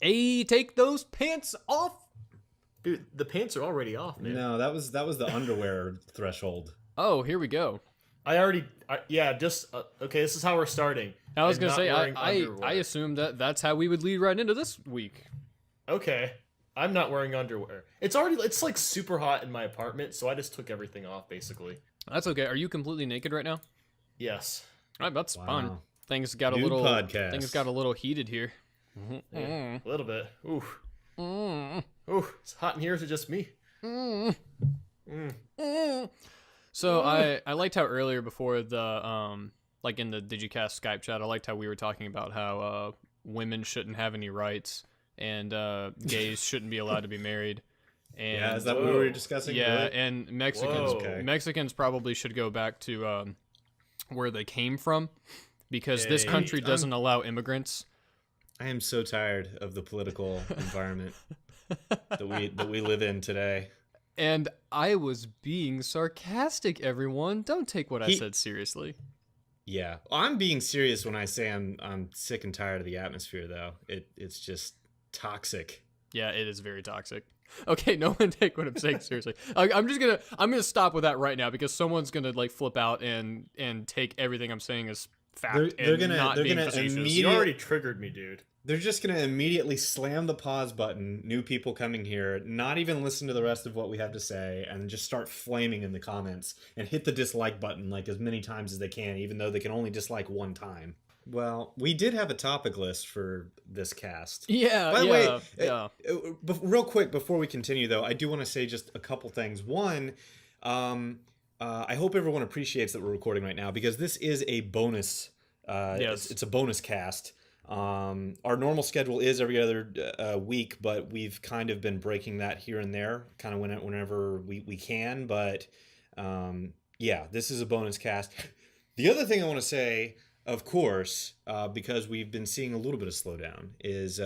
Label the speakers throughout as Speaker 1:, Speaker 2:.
Speaker 1: Hey, take those pants off.
Speaker 2: Dude, the pants are already off, man.
Speaker 3: No, that was the underwear threshold.
Speaker 1: Oh, here we go.
Speaker 2: Okay, this is how we're starting.
Speaker 1: I was
Speaker 2: I'm
Speaker 1: gonna
Speaker 2: not
Speaker 1: say,
Speaker 2: wearing
Speaker 1: I
Speaker 2: underwear.
Speaker 1: assumed that's how we would lead right into this week.
Speaker 2: Okay, I'm not wearing underwear. It's like super hot in my apartment, so I just took everything off, basically.
Speaker 1: That's okay. Are you completely naked right now?
Speaker 2: Yes.
Speaker 1: All right, that's
Speaker 3: Wow.
Speaker 1: fun. Things got
Speaker 3: Nude
Speaker 1: a little
Speaker 3: podcast.
Speaker 1: things got a little heated here.
Speaker 2: Yeah, a little bit. Ooh.
Speaker 1: Mm.
Speaker 2: Ooh, it's hot in here, is it just me?
Speaker 1: So I liked how earlier before the like in the Digicast Skype chat, I liked how we were talking about how women shouldn't have any rights and gays shouldn't be allowed to be married. And
Speaker 3: Yeah, is that what we were discussing?
Speaker 1: yeah,
Speaker 3: Really?
Speaker 1: and
Speaker 2: Whoa.
Speaker 1: Mexicans probably should go back to where they came from because this
Speaker 2: Hey,
Speaker 1: country doesn't allow immigrants.
Speaker 3: I am so tired of the political environment that we live in today.
Speaker 1: And I was being sarcastic, everyone. Don't take what I said seriously.
Speaker 3: Yeah, I'm being serious when I say I'm sick and tired of the atmosphere, though. It's just toxic.
Speaker 1: Yeah, it is very toxic. Okay, no one take what I'm saying seriously. I'm gonna stop with that right now because someone's gonna like flip out and take everything I'm saying as fact
Speaker 3: They're
Speaker 1: and
Speaker 3: gonna-
Speaker 1: not
Speaker 3: they're
Speaker 1: being
Speaker 3: gonna
Speaker 1: facetious.
Speaker 2: You already triggered me, dude.
Speaker 3: They're just gonna immediately slam the pause button. New people coming here, not even listen to the rest of what we have to say, and just start flaming in the comments and hit the dislike button like as many times as they can, even though they can only dislike one time. Well, we did have a topic list for this cast.
Speaker 1: Yeah.
Speaker 3: By the way,
Speaker 1: yeah.
Speaker 3: Real quick before we continue, though, I do want to say just a couple things. One, I hope everyone appreciates that we're recording right now because this is a bonus.
Speaker 1: Yes.
Speaker 3: It's a bonus cast. Our normal schedule is every other week, but we've kind of been breaking that here and there, kind of whenever we can. But yeah, this is a bonus cast. The other thing I want to say, of course, because we've been seeing a little bit of slowdown, is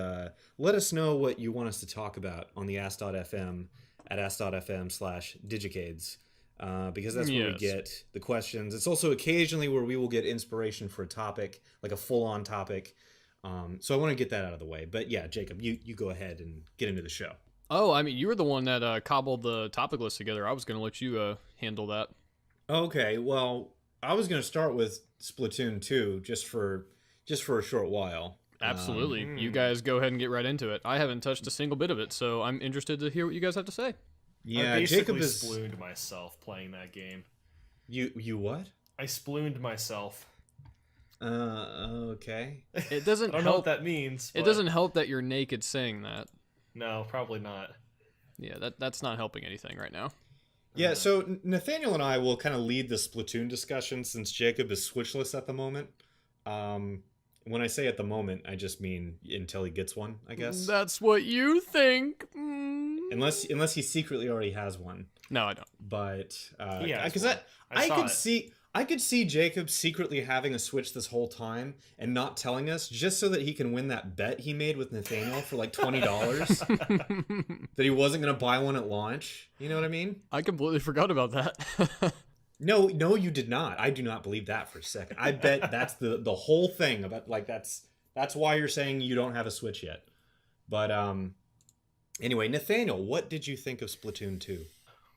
Speaker 3: let us know what you want us to talk about on the ask.fm at ask.fm/digicades. Because that's where we
Speaker 1: Yes.
Speaker 3: get the questions. It's also occasionally where we will get inspiration for a topic, like a full-on topic. So I want to get that out of the way. But yeah, Jacob, you go ahead and get into the show.
Speaker 1: Oh, I mean, you were the one that cobbled the topic list together. I was gonna let you handle that.
Speaker 3: Okay, well, I was going to start with Splatoon 2 just for a short while.
Speaker 1: Absolutely. You guys go ahead and get right into it. I haven't touched a single bit of it, so I'm interested to hear what you guys have to say.
Speaker 3: Yeah,
Speaker 2: I
Speaker 3: Jacob
Speaker 2: basically
Speaker 3: is
Speaker 2: splooned myself playing that game.
Speaker 3: you what?
Speaker 2: I splooned myself.
Speaker 3: Okay.
Speaker 1: It doesn't
Speaker 2: I don't know
Speaker 1: help.
Speaker 2: what that means.
Speaker 1: It
Speaker 2: but
Speaker 1: doesn't help that you're naked saying that.
Speaker 2: No, probably not.
Speaker 1: Yeah, that's not helping anything right now.
Speaker 3: Yeah, so Nathaniel and I will kind of lead the Splatoon discussion since Jacob is switchless at the moment. When I say at the moment, I just mean until he gets one, I guess.
Speaker 1: That's what you think.
Speaker 3: Unless he secretly already has one.
Speaker 1: No, I don't.
Speaker 3: But
Speaker 2: He has
Speaker 3: because
Speaker 2: one. I saw it.
Speaker 3: I could see Jacob secretly having a Switch this whole time and not telling us just so that he can win that bet he made with Nathaniel for like $20 that he wasn't going to buy one at launch. You know what I mean?
Speaker 1: I completely forgot about that.
Speaker 3: No, you did not. I do not believe that for a second. I bet that's the whole thing about like that's why you're saying you don't have a Switch yet. But anyway, Nathaniel, what did you think of Splatoon 2?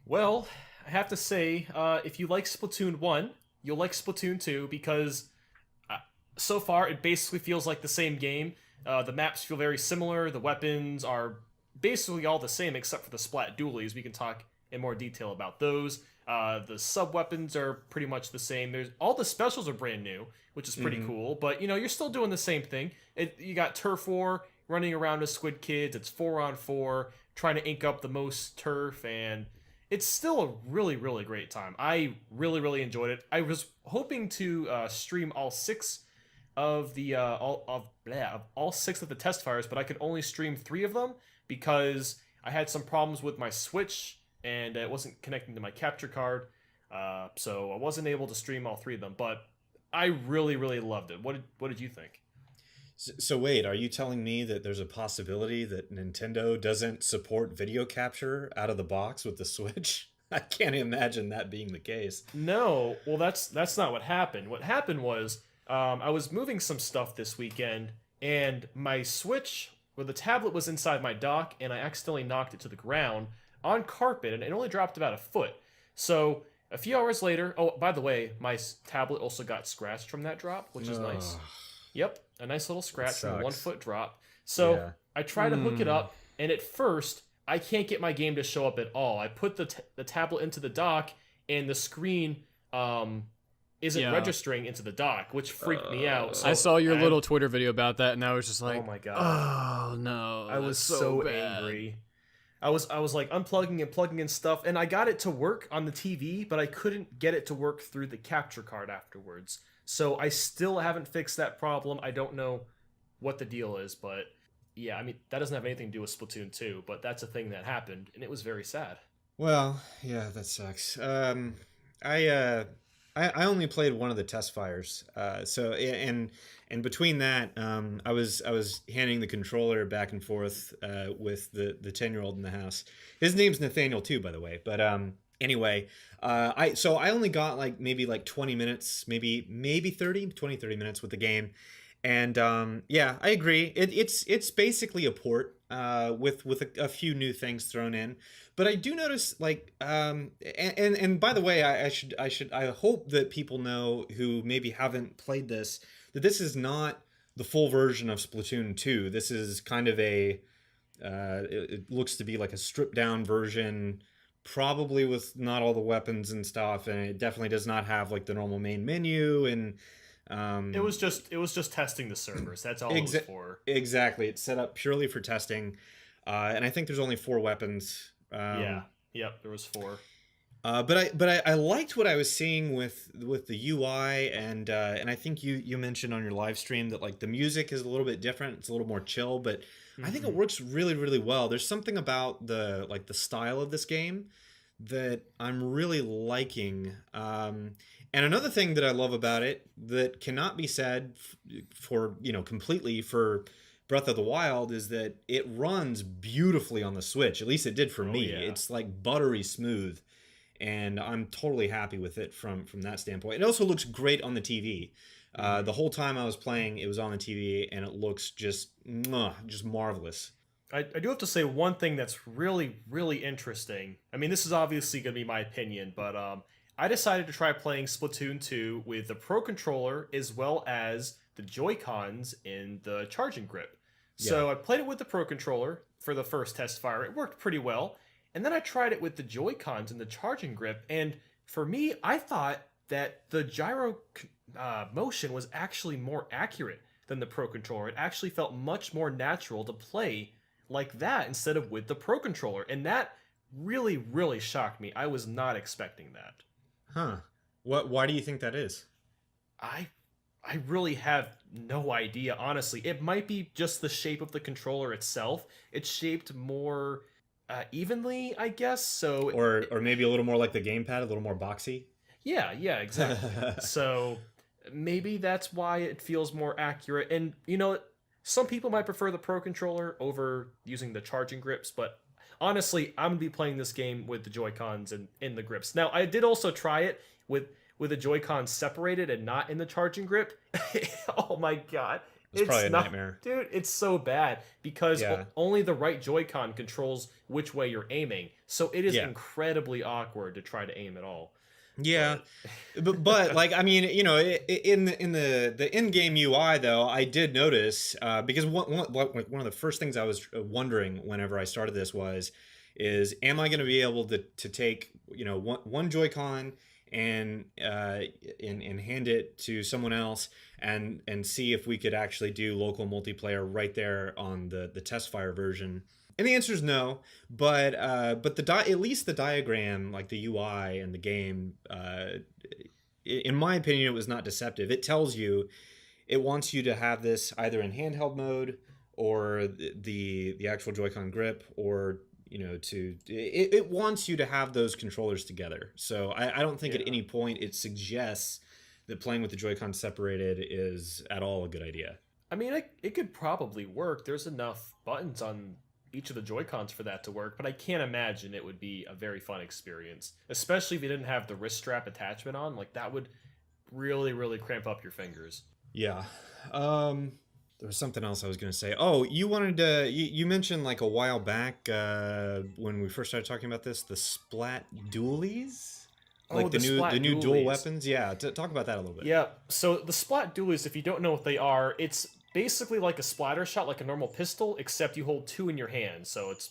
Speaker 2: Well, I have to say, if you like Splatoon 1, you'll like Splatoon 2 because so far it basically feels like the same game. The maps feel very similar. The weapons are basically all the same except for the Splat Dualies. We can talk in more detail about those. The sub-weapons are pretty much the same. All the specials are brand new, which is pretty cool. But, you're still doing the same thing. You got Turf War running around with Squid Kids. It's 4-on-4, trying to ink up the most turf, and it's still a really, really great time. I really, really enjoyed it. I was hoping to stream all six of the all six of the Testfires, but I could only stream 3 of them because I had some problems with my Switch and it wasn't connecting to my capture card, so I wasn't able to stream all 3 of them. But I really, really loved it. What did you think?
Speaker 3: So wait, are you telling me that there's a possibility that Nintendo doesn't support video capture out of the box with the Switch? I can't imagine that being the case.
Speaker 2: No, well, that's not what happened. What happened was I was moving some stuff this weekend, and my Switch where the tablet was inside my dock, and I accidentally knocked it to the ground on carpet, and it only dropped about a foot. So a few hours later, oh, by the way, my tablet also got scratched from that drop, which is nice. Yep, a nice little scratch from a 1 foot drop. So
Speaker 3: Yeah.
Speaker 2: I try to hook it up, and at first I can't get my game to show up at all. I put the tablet into the dock, and the screen isn't registering into the dock, which freaked me out. So
Speaker 1: I saw your little Twitter video about that, and I was just like,
Speaker 2: oh my god,
Speaker 1: oh no,
Speaker 2: I was
Speaker 1: that's
Speaker 2: so
Speaker 1: bad.
Speaker 2: angry. I was like unplugging and plugging in stuff, and I got it to work on the TV, but I couldn't get it to work through the capture card afterwards. So I still haven't fixed that problem. I don't know what the deal is, but yeah, I mean, that doesn't have anything to do with Splatoon 2, but that's a thing that happened, and it was very sad.
Speaker 3: Well, yeah, that sucks. I only played one of the Testfires, so and between that, I was handing the controller back and forth with the 10-year-old in the house. His name's Nathaniel too, by the way. But anyway, I only got like maybe like 20 minutes, maybe 30 minutes with the game. And yeah, I agree. It's basically a port with a few new things thrown in. But I do notice like and by the way, I hope that people know who maybe haven't played this that this is not the full version of Splatoon 2. This is kind of a it looks to be like a stripped down version, probably with not all the weapons and stuff, and it definitely does not have like the normal main menu and
Speaker 2: It was just testing the servers. That's all it was for.
Speaker 3: Exactly. It's set up purely for testing. And I think there's only 4 weapons.
Speaker 2: Yeah. Yep, there was 4.
Speaker 3: But I liked what I was seeing with the UI and I think you mentioned on your live stream that like the music is a little bit different. It's a little more chill, but I think it works really, really well. There's something about the style of this game that I'm really liking. And another thing that I love about it that cannot be said for, completely for Breath of the Wild is that it runs beautifully on the Switch. At least it did for me.
Speaker 2: Yeah.
Speaker 3: It's like buttery smooth, and I'm totally happy with it from that standpoint. It also looks great on the TV. The whole time I was playing, it was on the TV, and it looks just marvelous.
Speaker 2: I do have to say one thing that's really, really interesting. I mean, this is obviously going to be my opinion, but I decided to try playing Splatoon 2 with the Pro Controller as well as the Joy-Cons in the charging grip. So I played it with the Pro Controller for the first test fire. It worked pretty well. And then I tried it with the Joy-Cons and the charging grip. And for me, I thought that the gyro motion was actually more accurate than the Pro Controller. It actually felt much more natural to play like that instead of with the Pro Controller. And that really, really shocked me. I was not expecting that.
Speaker 3: Huh. Why do you think that is?
Speaker 2: I really have no idea, honestly. It might be just the shape of the controller itself. It's shaped more evenly, I guess. So
Speaker 3: or maybe a little more like the gamepad, a little more boxy.
Speaker 2: Yeah, exactly. So maybe that's why it feels more accurate. And some people might prefer the Pro Controller over using the charging grips, but honestly, I'm gonna be playing this game with the Joy-Cons and in the grips. Now, I did also try it with the Joy-Cons separated and not in the charging grip. Oh my god.
Speaker 3: It's probably a nightmare.
Speaker 2: Dude, it's so bad because only the right Joy-Con controls which way you're aiming. So it is incredibly awkward to try to aim at all.
Speaker 3: Yeah, but like I mean, in the in-game UI though, I did notice because one of the first things I was wondering whenever I started this is am I going to be able to take one Joy-Con and hand it to someone else and see if we could actually do local multiplayer right there on the Testfire version. And the answer is no, but at least the diagram, like the UI and the game, in my opinion, it was not deceptive. It tells you, it wants you to have this either in handheld mode or the actual Joy-Con grip, or it wants you to have those controllers together. So I don't think at any point it suggests that playing with the Joy-Con separated is at all a good idea.
Speaker 2: I mean, it could probably work. There's enough buttons on each of the Joy-Cons for that to work, but I can't imagine it would be a very fun experience, especially if you didn't have the wrist strap attachment on. Like, that would really, really cramp up your fingers.
Speaker 3: Yeah. There was something else I was going to say. Oh, you wanted to. You mentioned like a while back when we first started talking about this, the Splat Dualies,
Speaker 2: Oh,
Speaker 3: like
Speaker 2: the
Speaker 3: the
Speaker 2: Splat
Speaker 3: new dual
Speaker 2: Dualies.
Speaker 3: weapons. Yeah, talk about that a little bit.
Speaker 2: Yeah, so the Splat Dualies, if you don't know what they are, it's basically like a splatter shot, like a normal pistol, except you hold two in your hand, so it's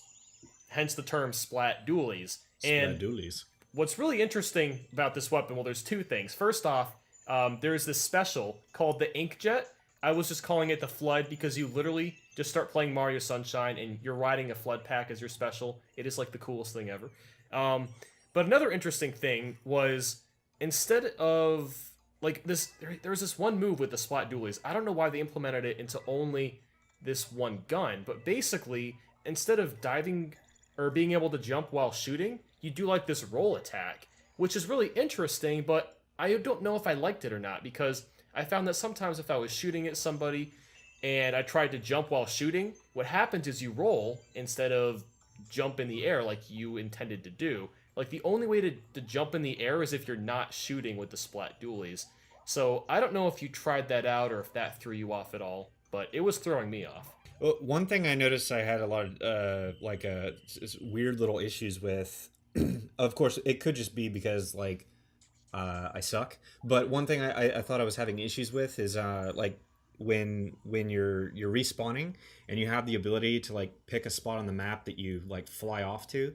Speaker 2: hence the term Splat Dualies.
Speaker 3: Splat
Speaker 2: And
Speaker 3: Dualies.
Speaker 2: what's really interesting about this weapon, well, there's two things. First off, there's this special called the Inkjet. I was just calling it the Flood because you literally just start playing Mario Sunshine and you're riding a Flood pack as your special. It is like the coolest thing ever. Um, but another interesting thing was instead of like this, there's this one move with the Splat Dualies. I don't know why they implemented it into only this one gun, but basically, instead of diving or being able to jump while shooting, you do like this roll attack, which is really interesting, but I don't know if I liked it or not because I found that sometimes if I was shooting at somebody and I tried to jump while shooting, what happens is you roll instead of jump in the air like you intended to do. Like the only way to jump in the air is if you're not shooting with the Splat Dualies. So I don't know if you tried that out or if that threw you off at all, but it was throwing me off.
Speaker 3: Well, one thing I noticed I had a lot of weird little issues with. Of course, it could just be because like I suck. But one thing I thought I was having issues with is like when you're respawning and you have the ability to like pick a spot on the map that you like fly off to.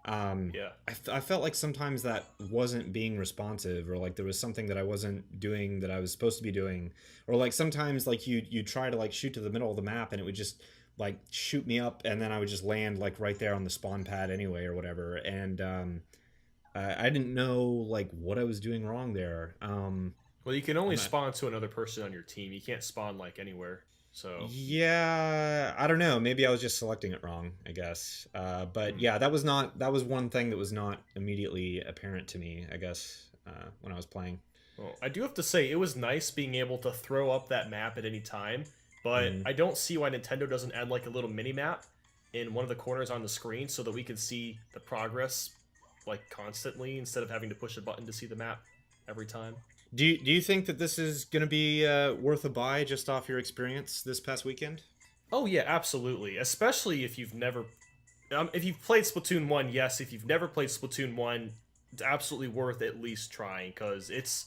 Speaker 2: Yeah.
Speaker 3: I felt like sometimes that wasn't being responsive, or like there was something that I wasn't doing that I was supposed to be doing, or like sometimes like you try to like shoot to the middle of the map and it would just like shoot me up, and then I would just land like right there on the spawn pad anyway or whatever, and I didn't know like what I was doing wrong there.
Speaker 2: Well, you can only
Speaker 3: I'm not-
Speaker 2: spawn to another person on your team. You can't spawn like anywhere. So
Speaker 3: Yeah, I don't know. Maybe I was just selecting it wrong, I guess. But yeah, that was one thing that was not immediately apparent to me, I guess, when I was playing.
Speaker 2: well, I do have to say, it was nice being able to throw up that map at any time, but
Speaker 3: Mhm.
Speaker 2: I don't see why Nintendo doesn't add like a little mini map in one of the corners on the screen so that we can see the progress like constantly instead of having to push a button to see the map every time.
Speaker 3: Do you think that this is going to be worth a buy just off your experience this past weekend?
Speaker 2: Oh yeah, absolutely. Especially if you've played Splatoon 1, yes. If you've never played Splatoon 1, it's absolutely worth at least trying because it's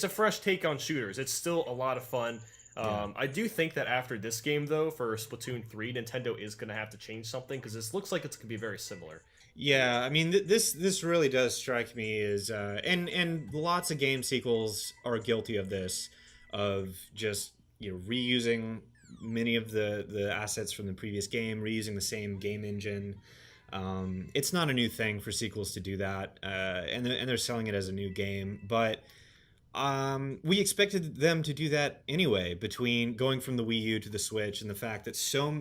Speaker 2: a fresh take on shooters. It's still a lot of fun.
Speaker 3: Yeah.
Speaker 2: I do think that after this game, though, for Splatoon 3, Nintendo is going to have to change something because this looks like it's going to be very similar.
Speaker 3: Yeah, I mean this really does strike me as and lots of game sequels are guilty of this, of just reusing many of the assets from the previous game, reusing the same game engine. It's not a new thing for sequels to do that, and they're selling it as a new game, but we expected them to do that anyway. Between going from the Wii U to the Switch, and the fact that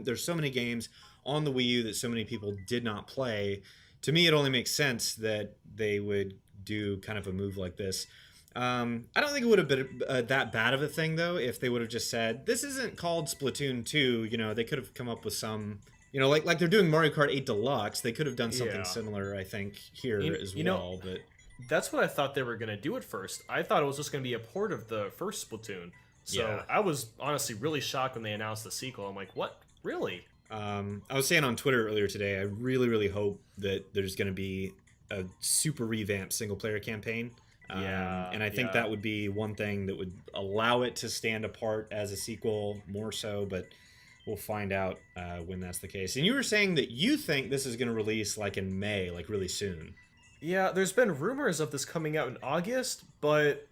Speaker 3: there's so many games on the Wii U that so many people did not play, to me it only makes sense that they would do kind of a move like this. I don't think it would have been that bad of a thing though if they would have just said this isn't called Splatoon 2. They could have come up with some. Like they're doing Mario Kart 8 Deluxe. They could have done something
Speaker 2: Yeah.
Speaker 3: similar, I think, here as
Speaker 2: you know,
Speaker 3: well. But
Speaker 2: That's what I thought they were going to do at first. I thought it was just going to be a port of the first Splatoon. So
Speaker 3: Yeah.
Speaker 2: I was honestly really shocked when they announced the sequel. I'm like, what? Really?
Speaker 3: I was saying on Twitter earlier today, I really, really hope that there's going to be a super revamped single player campaign.
Speaker 2: Yeah,
Speaker 3: And I think
Speaker 2: yeah.
Speaker 3: that would be one thing that would allow it to stand apart as a sequel more so, but we'll find out when that's the case. And you were saying that you think this is going to release like in May, like really soon.
Speaker 2: Yeah, there's been rumors of this coming out in August, but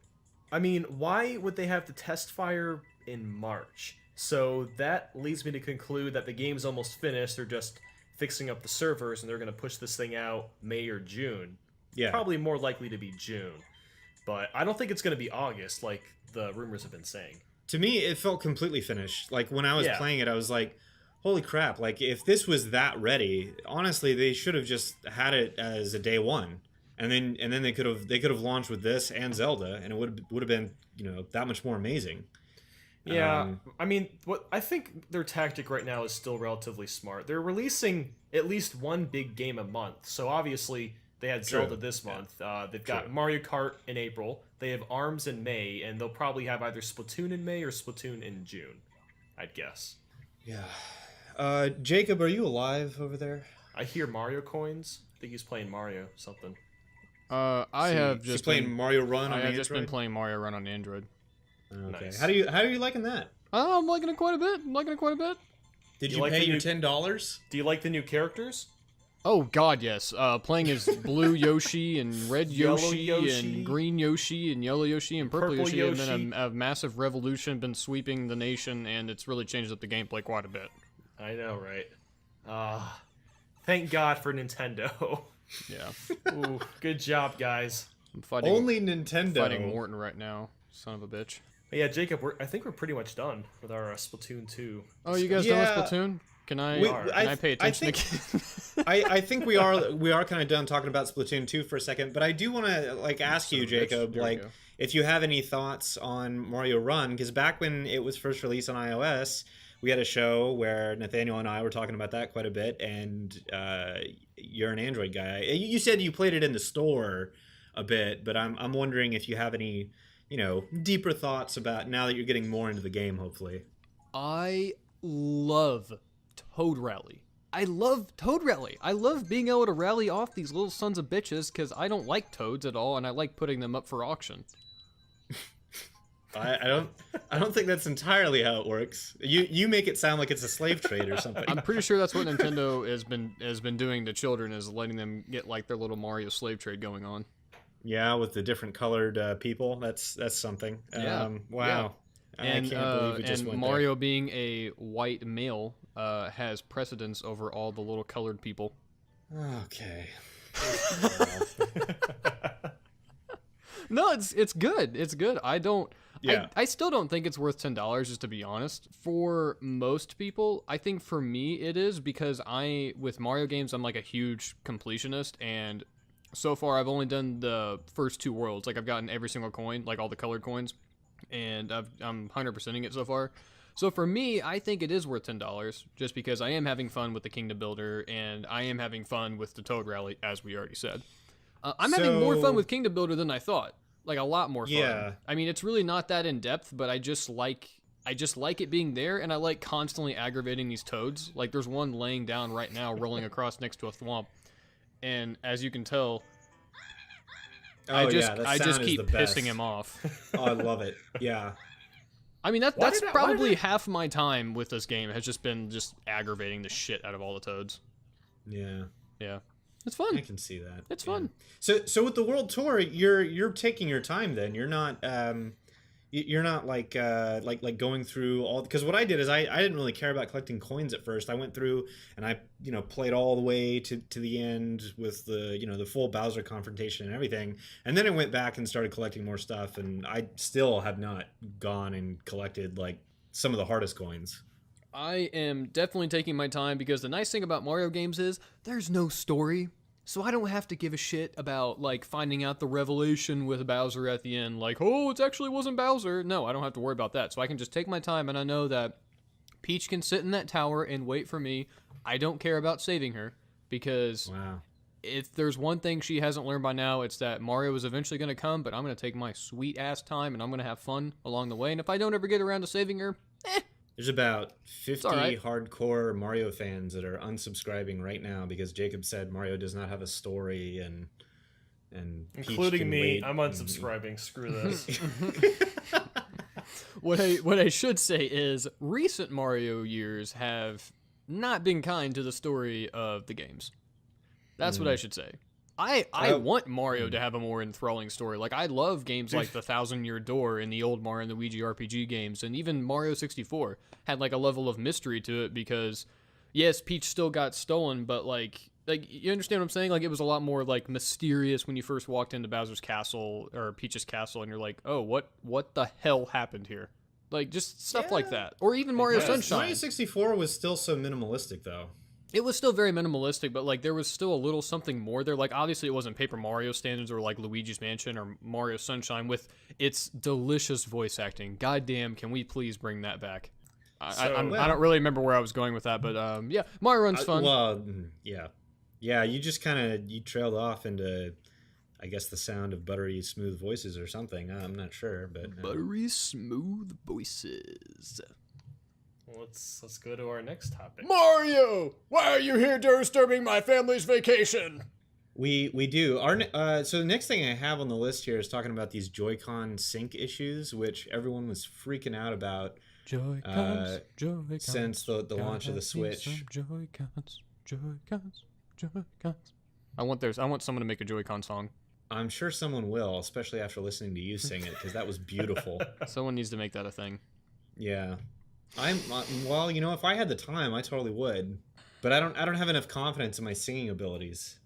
Speaker 2: I mean, why would they have the Testfire in March? So that leads me to conclude that the game's almost finished. They're just fixing up the servers and they're going to push this thing out May or June.
Speaker 3: Yeah.
Speaker 2: Probably more likely to be June. But I don't think it's going to be August like the rumors have been saying.
Speaker 3: To me, it felt completely finished. Like when I was
Speaker 2: Yeah.
Speaker 3: playing it, I was like, holy crap. Like if this was that ready, honestly, they should have just had it as a day one. And then they could have launched with this and Zelda, and it would have been, that much more amazing.
Speaker 2: Yeah, I mean, what I think their tactic right now is still relatively smart. They're releasing at least one big game a month. So obviously they had
Speaker 3: True.
Speaker 2: Zelda this
Speaker 3: Yeah.
Speaker 2: month. They've got
Speaker 3: True.
Speaker 2: Mario Kart in April. They have ARMS in May, and they'll probably have either Splatoon in May or Splatoon in June. I'd guess.
Speaker 3: Yeah. Jacob, are you alive over there?
Speaker 2: I hear Mario coins. I think he's playing Mario something.
Speaker 1: I have
Speaker 3: Is he
Speaker 1: just
Speaker 3: playing
Speaker 1: been,
Speaker 3: Mario Run
Speaker 1: I
Speaker 3: on
Speaker 1: have just been
Speaker 3: Android?
Speaker 1: playing Mario Run on Android.
Speaker 3: Okay.
Speaker 2: Nice.
Speaker 3: How are you liking that?
Speaker 1: I'm liking it quite a bit.
Speaker 3: Did
Speaker 2: You
Speaker 3: you
Speaker 2: like
Speaker 3: pay
Speaker 2: the
Speaker 3: your
Speaker 2: new-
Speaker 3: $10?
Speaker 2: Do you like the new characters?
Speaker 1: Oh God, yes. Playing as blue Yoshi and red
Speaker 2: Yellow
Speaker 1: Yoshi,
Speaker 2: Yoshi.
Speaker 1: and green Yoshi and yellow Yoshi and purple,
Speaker 2: Purple
Speaker 1: Yoshi,
Speaker 2: Yoshi.
Speaker 1: and then a massive revolution been sweeping the nation, and it's really changed up the gameplay quite a bit.
Speaker 2: I know, right? Thank God for Nintendo.
Speaker 1: Yeah.
Speaker 2: Ooh, good job, guys.
Speaker 1: I'm fighting
Speaker 3: Only Nintendo.
Speaker 1: fighting Morton right now. Son of a bitch.
Speaker 2: But yeah, Jacob, I think we're pretty much done with our Splatoon 2.
Speaker 1: Oh, you guys
Speaker 3: Yeah.
Speaker 1: done with Splatoon? Can I pay attention again?
Speaker 3: I think we are kind of done talking about Splatoon 2 for a second, but I do want to ask you, Jacob,
Speaker 1: Here we go.
Speaker 3: if you have any thoughts on Mario Run, because back when it was first released on iOS, we had a show where Nathaniel and I were talking about that quite a bit, and you're an Android guy. You said you played it in the store a bit, but I'm wondering if you have any, deeper thoughts about now that you're getting more into the game, hopefully.
Speaker 1: I love Toad Rally. I love Toad Rally. I love being able to rally off these little sons of bitches because I don't like toads at all, and I like putting them up for auction.
Speaker 3: I don't think that's entirely how it works. You make it sound like it's a slave trade or something.
Speaker 1: I'm pretty sure that's what Nintendo has been doing to children, is letting them get like their little Mario slave trade going on.
Speaker 3: Yeah, with the different colored people. That's something.
Speaker 1: Yeah.
Speaker 3: Wow.
Speaker 1: And
Speaker 3: I can't believe it just
Speaker 1: and
Speaker 3: went
Speaker 1: Mario being a white male has precedence over all the little colored people.
Speaker 3: there. Okay.
Speaker 1: No, it's good. It's good.
Speaker 3: Yeah.
Speaker 1: I still don't think it's worth $10, just to be honest. For most people, I think for me it is, because with Mario games, I'm like a huge completionist, and so far I've only done the first 2 worlds. Like I've gotten every single coin, like all the colored coins, and I'm 100%ing it so far. So for me, I think it is worth $10, just because I am having fun with the Kingdom Builder, and I am having fun with the Toad Rally, as we already said. I'm having more fun with Kingdom Builder than I thought. Like a lot more fun.
Speaker 3: Yeah.
Speaker 1: I mean, it's really not that in depth, but I just like it being there, and I like constantly aggravating these toads. Like there's one laying down right now, rolling across next to a thwomp, and as you can tell, I just keep pissing him off.
Speaker 3: Oh, I love it. Yeah.
Speaker 1: I mean, that's
Speaker 2: did I-
Speaker 1: probably half my time with this game has just been just aggravating the shit out of all the toads.
Speaker 3: Yeah.
Speaker 1: Yeah. It's fun.
Speaker 3: I can see that.
Speaker 1: It's
Speaker 3: Yeah.
Speaker 1: fun.
Speaker 3: So with the world tour, you're taking your time then. You're not like going through all, because what I did is I didn't really care about collecting coins at first. I went through and I played all the way to the end with the the full Bowser confrontation and everything, and then I went back and started collecting more stuff, and I still have not gone and collected like some of the hardest coins.
Speaker 1: I am definitely taking my time, because the nice thing about Mario games is there's no story. So I don't have to give a shit about like finding out the revelation with Bowser at the end, like, oh, it actually wasn't Bowser. No, I don't have to worry about that. So I can just take my time, and I know that Peach can sit in that tower and wait for me. I don't care about saving her, because
Speaker 3: Wow.
Speaker 1: if there's one thing she hasn't learned by now, it's that Mario is eventually going to come, but I'm going to take my sweet ass time, and I'm going to have fun along the way. And if I don't ever get around to saving her,
Speaker 3: There's about 50
Speaker 1: all right.
Speaker 3: hardcore Mario fans that are unsubscribing right now because Jacob said Mario does not have a story and Peach
Speaker 2: Including
Speaker 3: can
Speaker 2: me.
Speaker 3: wait
Speaker 2: I'm
Speaker 3: and-
Speaker 2: unsubscribing. Screw this.
Speaker 1: what I should say is recent Mario years have not been kind to the story of the games. That's what I should say. I want Mario to have a more enthralling story. Like, I love games like the Thousand Year Door and the old Mario and Luigi RPG games, and even Mario 64 had like a level of mystery to it, because yes, Peach still got stolen, but like you understand what I'm saying? Like, it was a lot more like mysterious when you first walked into Bowser's castle or Peach's castle, and you're like, oh, what the hell happened here? Like, just stuff like that. Or even Mario
Speaker 2: guess.
Speaker 1: Sunshine.
Speaker 3: Mario 64 was still so minimalistic though.
Speaker 1: It was still very minimalistic, but like there was still a little something more there. Like, obviously it wasn't Paper Mario standards or like Luigi's Mansion or Mario Sunshine with its delicious voice acting. Goddamn, can we please bring that back? I don't really remember where I was going with that, but yeah, Mario Run's fun.
Speaker 3: Yeah. You just you trailed off into, I guess, the sound of buttery smooth voices or something. I'm not sure, but
Speaker 1: Buttery smooth voices.
Speaker 2: Let's go to our next topic.
Speaker 1: Mario, why are you here disturbing my family's vacation?
Speaker 3: We do. So the next thing I have on the list here is talking about these Joy-Con sync issues, which everyone was freaking out about
Speaker 1: Joy-Cons, Joy-Cons,
Speaker 3: since the launch of the Switch.
Speaker 1: Joy-Cons, Joy-Cons, Joy-Cons. I want someone to make a Joy-Con song.
Speaker 3: I'm sure someone will, especially after listening to you sing it, because that was beautiful.
Speaker 1: Someone needs to make that a thing.
Speaker 3: Yeah. Well, if I had the time, I totally would. But I don't have enough confidence in my singing abilities.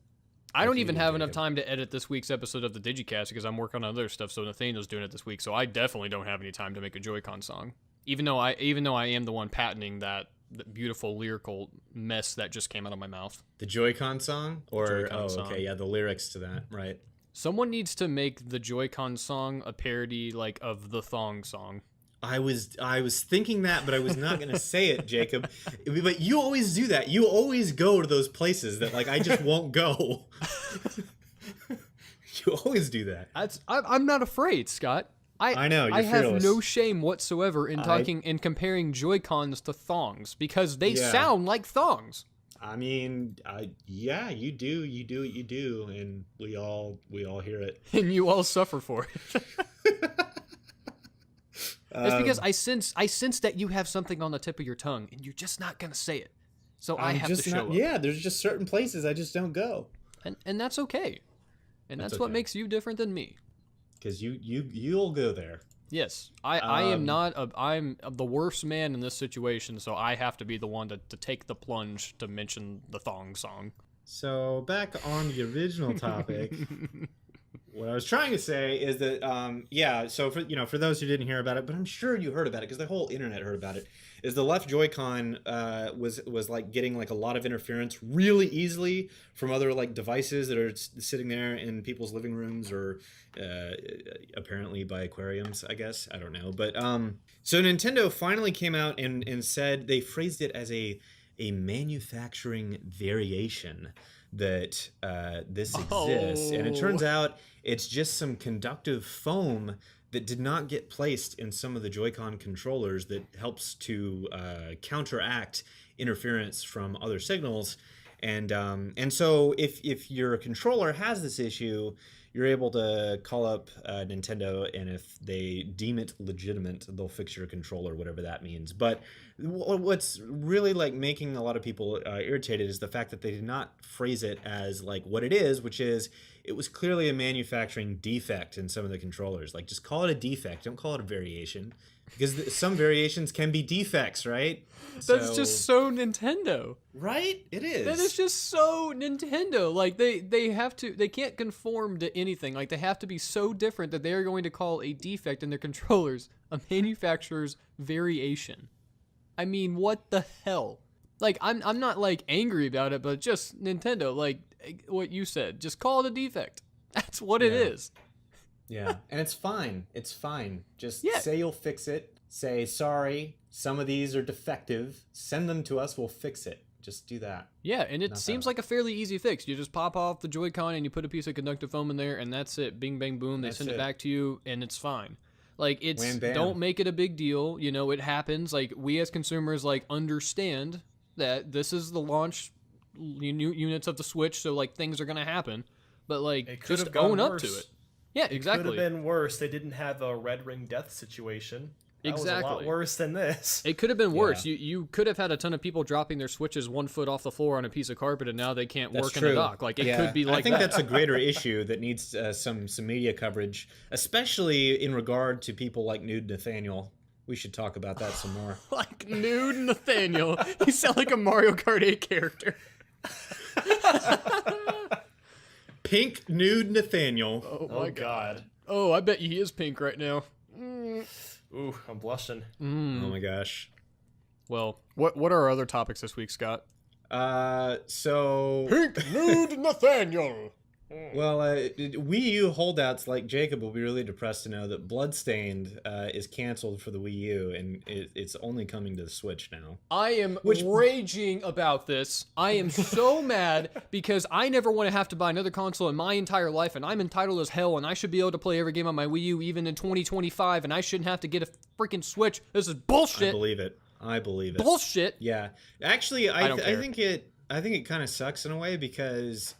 Speaker 1: I don't even have enough time to edit this week's episode of the Digicast because I'm working on other stuff, so Nathaniel's doing it this week, so I definitely don't have any time to make a Joy-Con song. Even though I am the one patenting that beautiful lyrical mess that just came out of my mouth.
Speaker 3: The Joy-Con song?
Speaker 1: Song.
Speaker 3: Okay, yeah, the lyrics to that, right.
Speaker 1: Someone needs to make the Joy-Con song a parody of the Thong song.
Speaker 3: I was thinking that, but I was not going to say it, Jacob. But you always do that. You always go to those places that I just won't go. You always do that.
Speaker 1: I'm not afraid, Scott.
Speaker 3: I know, you're
Speaker 1: have
Speaker 3: fearless.
Speaker 1: no shame whatsoever in comparing Joy-Cons to thongs because they sound like thongs.
Speaker 3: I mean, yeah, you do, and we all hear it,
Speaker 1: and you all suffer for it. It's because I sense that you have something on the tip of your tongue, and you're just not gonna say it. So I have to show up.
Speaker 3: Yeah, there's just certain places I just don't go,
Speaker 1: and that's okay, and that's what makes you different than me.
Speaker 3: Because you'll go there.
Speaker 1: Yes, I am not. I'm the worst man in this situation, so I have to be the one to take the plunge to mention the thong song.
Speaker 3: So back on the original topic, what I was trying to say is that So for those who didn't hear about it, but I'm sure you heard about it because the whole internet heard about it, is the left Joy-Con was getting a lot of interference really easily from other devices that are sitting there in people's living rooms or apparently by aquariums, I guess. I don't know. But so Nintendo finally came out and said, they phrased it as a manufacturing variation that this exists. And it turns out it's just some conductive foam that did not get placed in some of the Joy-Con controllers that helps to counteract interference from other signals. And so if your controller has this issue, you're able to call up Nintendo, and if they deem it legitimate, they'll fix your controller, whatever that means. But what's really making a lot of people irritated is the fact that they did not phrase it as what it is, which is it was clearly a manufacturing defect in some of the controllers. Just call it a defect. Don't call it a variation. Because some variations can be defects, right?
Speaker 1: That's just so Nintendo.
Speaker 3: Right? It is.
Speaker 1: That is just so Nintendo. They can't conform to anything. They have to be so different that they are going to call a defect in their controllers a manufacturer's variation. I mean, what the hell? I'm not angry about it, but just Nintendo, what you said, just call it a defect. That's what it is.
Speaker 3: Yeah, and it's fine. It's fine. Just say you'll fix it. Say, sorry, some of these are defective. Send them to us, we'll fix it. Just do that.
Speaker 1: Yeah, and it seems like a fairly easy fix. You just pop off the Joy-Con and you put a piece of conductive foam in there, and that's it. Bing, bang, boom. They send it back to you, and it's fine. Don't make it a big deal. It happens. We as consumers, understand that this is the launch units of the Switch, so, things are going to happen. But, just own up to it. Yeah, exactly.
Speaker 2: It could have been worse. They didn't have a red ring death situation. That was a lot worse than this.
Speaker 1: It could have been worse. You could have had a ton of people dropping their Switches 1 foot off the floor on a piece of carpet, and now they can't work in the dock. It could be
Speaker 3: I think that's a greater issue that needs some media coverage, especially in regard to people like Nude Nathaniel. We should talk about that some more.
Speaker 1: Nude Nathaniel. You sound like a Mario Kart 8 character.
Speaker 3: Pink Nude Nathaniel.
Speaker 2: Oh my god.
Speaker 1: Oh, I bet he is pink right now.
Speaker 2: Ooh, I'm blushing.
Speaker 3: Oh my gosh.
Speaker 1: Well, what are our other topics this week, Scott?
Speaker 3: So
Speaker 1: Pink Nude Nathaniel.
Speaker 3: Well, Wii U holdouts like Jacob will be really depressed to know that Bloodstained is canceled for the Wii U, and it's only coming to the Switch now.
Speaker 1: I am raging about this. I am so mad because I never want to have to buy another console in my entire life, and I'm entitled as hell, and I should be able to play every game on my Wii U even in 2025, and I shouldn't have to get a freaking Switch. This is bullshit.
Speaker 3: I believe it. I believe it.
Speaker 1: Bullshit.
Speaker 3: Yeah, actually, I
Speaker 1: don't care.
Speaker 3: think it kind of sucks in a way because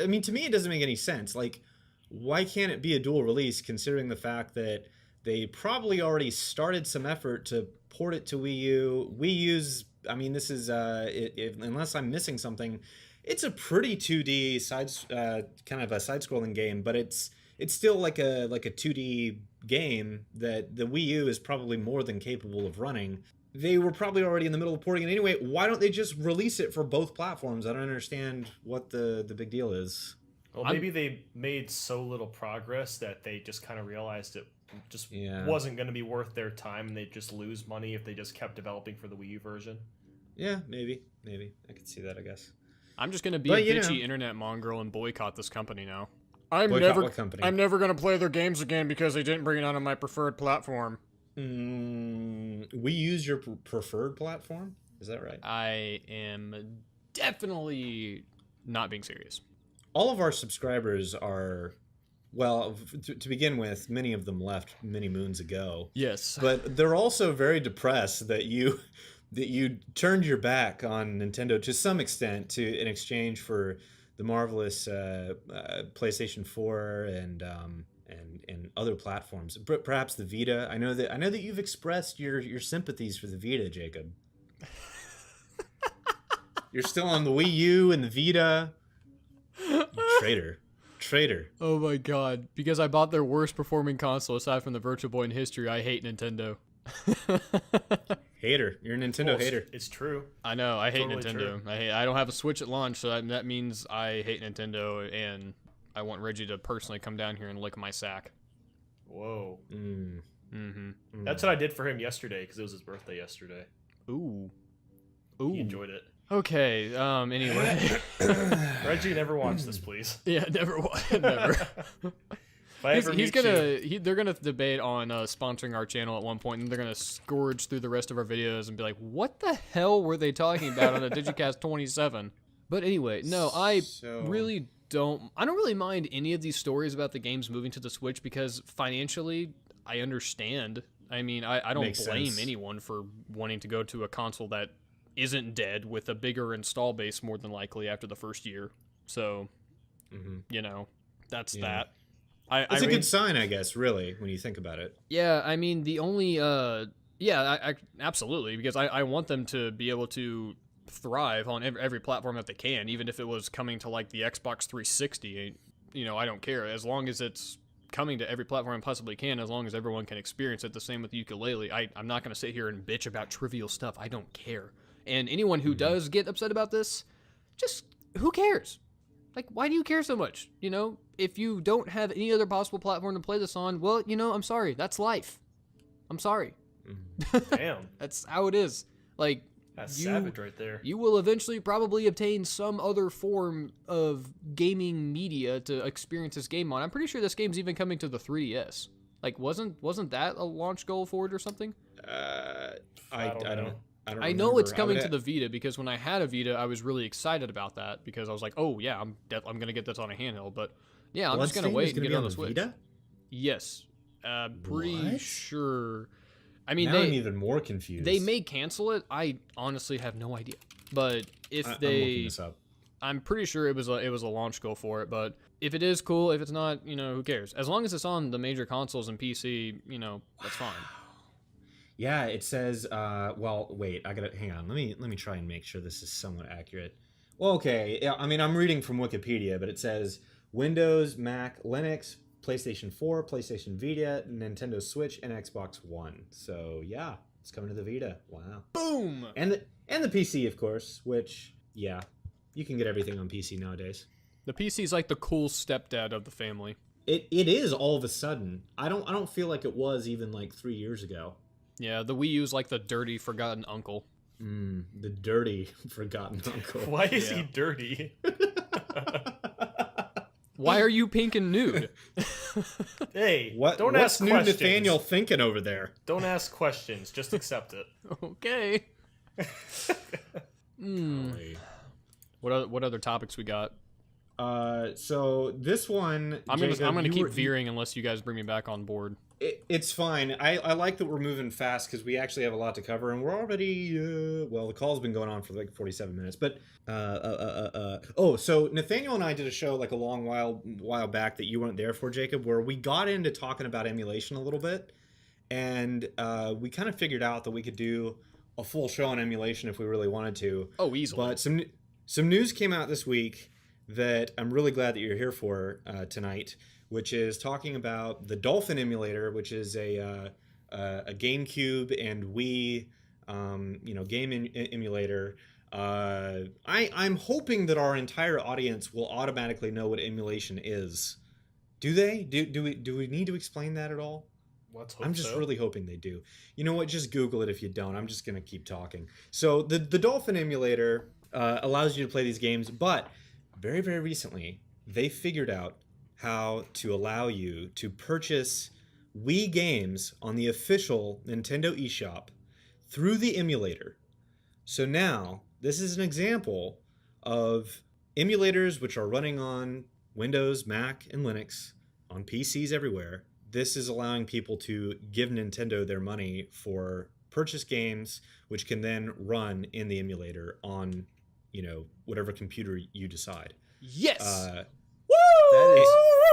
Speaker 3: I mean, to me, it doesn't make any sense. Like, why can't it be a dual release, considering the fact that they probably already started some effort to port it to Wii U. Wii U's, I mean, this is unless I'm missing something, it's a pretty 2D kind of a side-scrolling game, but it's still like a 2D game that the Wii U is probably more than capable of running. They were probably already in the middle of porting it anyway. Why don't they just release it for both platforms? I don't understand what the big deal is.
Speaker 2: Well, maybe they made so little progress that they just kind of realized it just wasn't going to be worth their time, and they'd just lose money if they just kept developing for the Wii U version.
Speaker 3: Yeah, maybe. I could see that, I guess.
Speaker 1: I'm just gonna be a bitchy internet mongrel and boycott this company now.
Speaker 3: What company?
Speaker 1: I'm never gonna play their games again because they didn't bring it on my preferred platform.
Speaker 3: We use your preferred platform? Is that right?
Speaker 1: I am definitely not being serious.
Speaker 3: All of our subscribers are, well, to begin with, many of them left many moons ago.
Speaker 1: Yes.
Speaker 3: But they're also very depressed that you turned your back on Nintendo to some extent in exchange for the marvelous PlayStation 4 and other platforms. Perhaps the Vita. I know that you've expressed your sympathies for the Vita, Jacob. You're still on the Wii U and the Vita. You traitor.
Speaker 1: Oh my god. Because I bought their worst performing console aside from the Virtual Boy in history, I hate Nintendo.
Speaker 3: Hater. You're a Nintendo hater.
Speaker 2: It's true.
Speaker 1: I know. I hate
Speaker 2: Totally
Speaker 1: Nintendo.
Speaker 2: true.
Speaker 1: I don't have a Switch at launch, so that means I hate Nintendo, and I want Reggie to personally come down here and lick my sack.
Speaker 2: Whoa.
Speaker 1: Mm-hmm.
Speaker 2: That's what I did for him yesterday because it was his birthday yesterday.
Speaker 1: Ooh.
Speaker 2: He enjoyed it.
Speaker 1: Okay. Anyway.
Speaker 2: Reggie, never watch this, please.
Speaker 1: Yeah, never. Never. They're gonna debate on sponsoring our channel at one point, and they're gonna scourge through the rest of our videos and be like, "What the hell were they talking about on the Digicast 27?" But anyway, no, I don't really mind any of these stories about the games moving to the Switch because financially, I understand. I mean, I don't blame anyone for wanting to go to a console that isn't dead with a bigger install base more than likely after the first year. So, that's that.
Speaker 3: It's a good sign, I guess, really, when you think about it.
Speaker 1: Yeah, I mean, the only, absolutely, because I want them to be able to thrive on every platform that they can, even if it was coming to, like, the Xbox 360, I don't care. As long as it's coming to every platform I possibly can, as long as everyone can experience it, the same with the ukulele. I'm not going to sit here and bitch about trivial stuff. I don't care. And anyone who does get upset about this, just, who cares? Like, why do you care so much? If you don't have any other possible platform to play this on, well, I'm sorry. That's life. I'm sorry.
Speaker 2: Damn.
Speaker 1: That's how it is. Like,
Speaker 2: that's savage right there.
Speaker 1: You will eventually probably obtain some other form of gaming media to experience this game on. I'm pretty sure this game's even coming to the 3DS. Like, wasn't that a launch goal for it or something? I know it's coming to the Vita because when I had a Vita, I was really excited about that because I was like, oh yeah, I'm gonna get this on a handheld. But yeah, I'm just gonna wait and get it on the Switch. Vita? Yes, pretty sure. I mean,
Speaker 3: now I'm even more confused.
Speaker 1: They may cancel it. I honestly have no idea. But if
Speaker 3: I'm looking this up.
Speaker 1: I'm pretty sure it was a launch goal for it. But if it is, cool. If it's not, who cares? As long as it's on the major consoles and PC, that's fine.
Speaker 3: Yeah, it says. Well, wait. I gotta hang on. Let me try and make sure this is somewhat accurate. Well, okay. Yeah, I mean, I'm reading from Wikipedia, but it says Windows, Mac, Linux, PlayStation 4, PlayStation Vita, Nintendo Switch, and Xbox One. So yeah, it's coming to the Vita. Wow.
Speaker 1: Boom.
Speaker 3: And the PC, of course. Which you can get everything on PC nowadays.
Speaker 1: The PC's like the cool stepdad of the family.
Speaker 3: It is all of a sudden. I don't feel like it was even like 3 years ago.
Speaker 1: Yeah, the Wii U's like the dirty, forgotten uncle.
Speaker 3: The dirty, forgotten uncle.
Speaker 2: Why is he dirty?
Speaker 1: Why are you pink and nude?
Speaker 2: Hey,
Speaker 3: what's
Speaker 2: ask
Speaker 3: new
Speaker 2: questions.
Speaker 3: Nathaniel thinking over there?
Speaker 2: Don't ask questions. Just accept it.
Speaker 1: Okay. What other topics we got?
Speaker 3: So this one,
Speaker 1: I'm gonna keep veering unless you guys bring me back on board.
Speaker 3: It's fine. I like that we're moving fast because we actually have a lot to cover, and we're already well. The call's been going on for like 47 minutes, but oh, so Nathaniel and I did a show like a long while back that you weren't there for, Jacob, where we got into talking about emulation a little bit, and we kind of figured out that we could do a full show on emulation if we really wanted to.
Speaker 1: Oh, easily.
Speaker 3: But some news came out this week that I'm really glad that you're here for tonight, which is talking about the Dolphin emulator, which is a GameCube and Wii, game emulator. I'm hoping that our entire audience will automatically know what emulation is. Do they? Do we need to explain that at all?
Speaker 2: Let's hope
Speaker 3: I'm just
Speaker 2: so.
Speaker 3: really hoping they do. You know what? Just Google it if you don't. I'm just gonna keep talking. So the Dolphin emulator allows you to play these games, but very, very recently they figured out how to allow you to purchase Wii games on the official Nintendo eShop through the emulator. So now this is an example of emulators which are running on Windows, Mac, and Linux on PCs everywhere. This is allowing people to give Nintendo their money for purchase games, which can then run in the emulator on, whatever computer you decide.
Speaker 1: Yes.
Speaker 2: That is